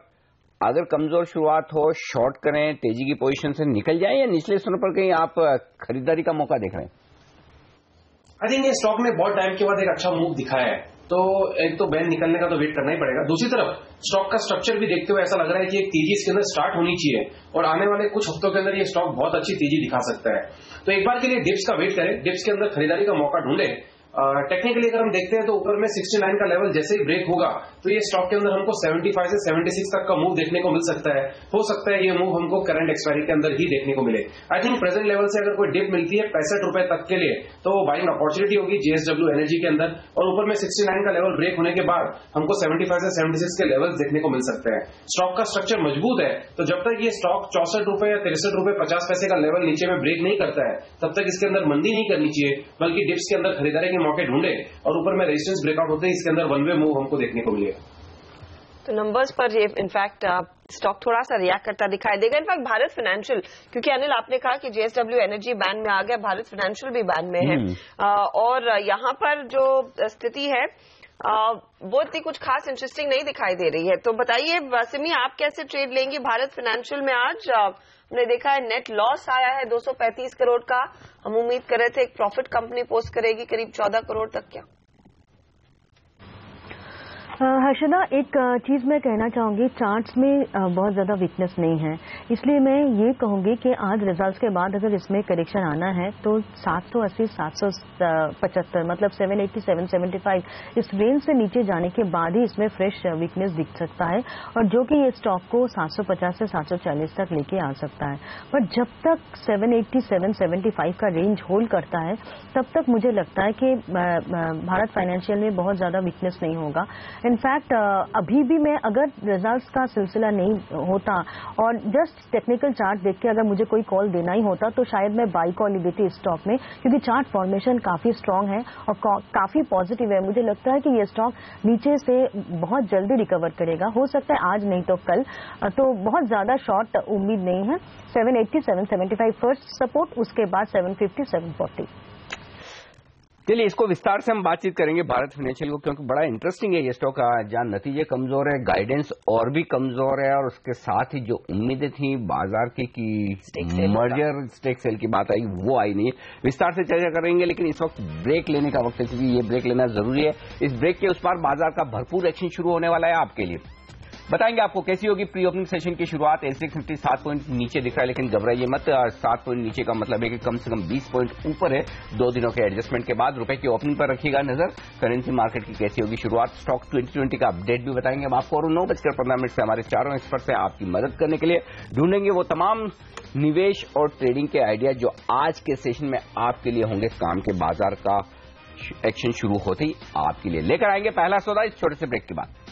अगर कमजोर शुरुआत हो, शॉर्ट करें, तेजी की पोजीशन से निकल जाएं, या निचले स्थानों पर कहीं आप खरीदारी का मौका देख रहे हैं?
आई थिंक ये स्टॉक ने बहुत टाइम के बाद एक अच्छा मूव दिखाया है, तो एक तो बैन निकलने का तो वेट करना ही पड़ेगा। दूसरी तरफ स्टॉक का स्ट्रक्चर भी देखते हुए ऐसा लग रहा है कि एक तेजी इसके अंदर स्टार्ट होनी चाहिए और आने वाले कुछ हफ्तों के अंदर ये स्टॉक बहुत अच्छी तेजी दिखा सकता है। तो एक बार के लिए डिप्स का वेट करें, डिप्स के अंदर खरीदारी का मौका ढूंढे। टेक्निकली अगर हम देखते हैं तो ऊपर में 69 का लेवल जैसे ही ब्रेक होगा तो ये स्टॉक के अंदर हमको 75 से 76 तक का मूव देखने को मिल सकता है। हो सकता है ये मूव हमको करंट एक्सपायरी के अंदर ही देखने को मिले। आई थिंक प्रेजेंट लेवल से अगर कोई डिप मिलती है 65 रुपए तक के लिए तो वो बाइंग अपॉर्चुनिटी होगी जेएसडब्ल्यू एनर्जी के अंदर। और ऊपर में 69 का लेवल ब्रेक होने के बाद हमको 75 से 76 के लेवल देखने को मिल सकते हैं। स्टॉक का स्ट्रक्चर मजबूत है, तो जब तक ये स्टॉक 64 रुपए या 63 रुपए 50 पैसे का लेवल नीचे में ब्रेक नहीं करता है तब तक इसके अंदर मंदी नहीं करनी चाहिए, बल्कि डिप्स के अंदर खरीदारी के मौके ढूंढे और ऊपर में रेजिस्टेंस ब्रेकआउट होते ही इसके अंदर वन वे मूव हमको देखने को मिलेगा।
तो नंबर्स पर ये इनफैक्ट स्टॉक थोड़ा सा रिएक्ट करता दिखाई देगा। इनफैक्ट भारत फाइनेंशियल, क्योंकि अनिल आपने कहा कि जेएसडब्ल्यू एनर्जी बैन में आ गया, भारत फाइनेंशियल भी बैन में है और यहाँ पर जो स्थिति है वो इतनी कुछ खास इंटरेस्टिंग नहीं दिखाई दे रही है। तो बताइए सिमी, आप कैसे ट्रेड लेंगे भारत फाइनेंशियल में? आज हमने देखा है नेट लॉस आया है 235 करोड़ का। हम उम्मीद कर रहे थे एक प्रॉफिट कंपनी पोस्ट करेगी करीब 14 करोड़ तक। क्या
हर्षदा, एक चीज मैं कहना चाहूंगी, चार्ट्स में बहुत ज्यादा वीकनेस नहीं है, इसलिए मैं ये कहूंगी कि आज रिजल्ट्स के बाद अगर इसमें करेक्शन आना है तो 780 775 मतलब 780 775 इस रेंज से नीचे जाने के बाद ही इसमें फ्रेश वीकनेस दिख सकता है, और जो कि ये स्टॉक को 750 से 740 तक लेके आ सकता है। पर जब तक 780 775 का रेंज होल्ड करता है तब तक मुझे लगता है कि भारत फाइनेंशियल में बहुत ज्यादा वीकनेस नहीं होगा। इनफैक्ट अभी भी मैं अगर रिजल्ट्स का सिलसिला नहीं होता और जस्ट टेक्निकल चार्ट देख के अगर मुझे कोई कॉल देना ही होता तो शायद मैं बाई कॉल ही देती स्टॉक में, क्योंकि चार्ट फॉर्मेशन काफी स्ट्रांग है और काफी पॉजिटिव है। मुझे लगता है कि ये स्टॉक नीचे से बहुत जल्दी रिकवर करेगा, हो सकता है आज नहीं तो कल, तो बहुत ज्यादा शॉर्ट उम्मीद नहीं है। 780 775 फर्स्ट सपोर्ट, उसके बाद 750 740।
चलिए इसको विस्तार से हम बातचीत करेंगे भारत फाइनेंशियल को, क्योंकि बड़ा इंटरेस्टिंग है ये स्टॉक, जहां नतीजे कमजोर है, गाइडेंस और भी कमजोर है, और उसके साथ ही जो उम्मीदें थी बाजार की कि मर्जर स्टेक सेल की बात आई वो आई नहीं है। विस्तार से चर्चा करेंगे, लेकिन इस वक्त ब्रेक लेने का वक्त है, क्योंकि ये ब्रेक लेना जरूरी है। इस ब्रेक के उस पार बाजार का भरपूर एक्शन शुरू होने वाला है आपके लिए। बताएंगे आपको कैसी होगी प्री ओपनिंग सेशन की शुरुआत। एनसेक्स निफ्टी 7 पॉइंट नीचे दिख रहा है, लेकिन घबराइए मत, 7 पॉइंट नीचे का मतलब है कि कम से कम 20 पॉइंट ऊपर है 2 दिनों के एडजस्टमेंट के बाद। रुपए की ओपनिंग पर रखिएगा नजर। करेंसी मार्केट की कैसी होगी शुरुआत, स्टॉक 2020 का अपडेट भी बताएंगे हम आपको, और 9:15 से हमारे चारों एक्सपर्ट से आपकी मदद करने के लिए ढूंढेंगे वो तमाम निवेश और ट्रेडिंग के आइडिया जो आज के सेशन में आपके लिए होंगे काम के। बाजार का एक्शन शुरू होते ही आपके लिए लेकर आएंगे पहला सौदा इस छोटे से ब्रेक के बाद।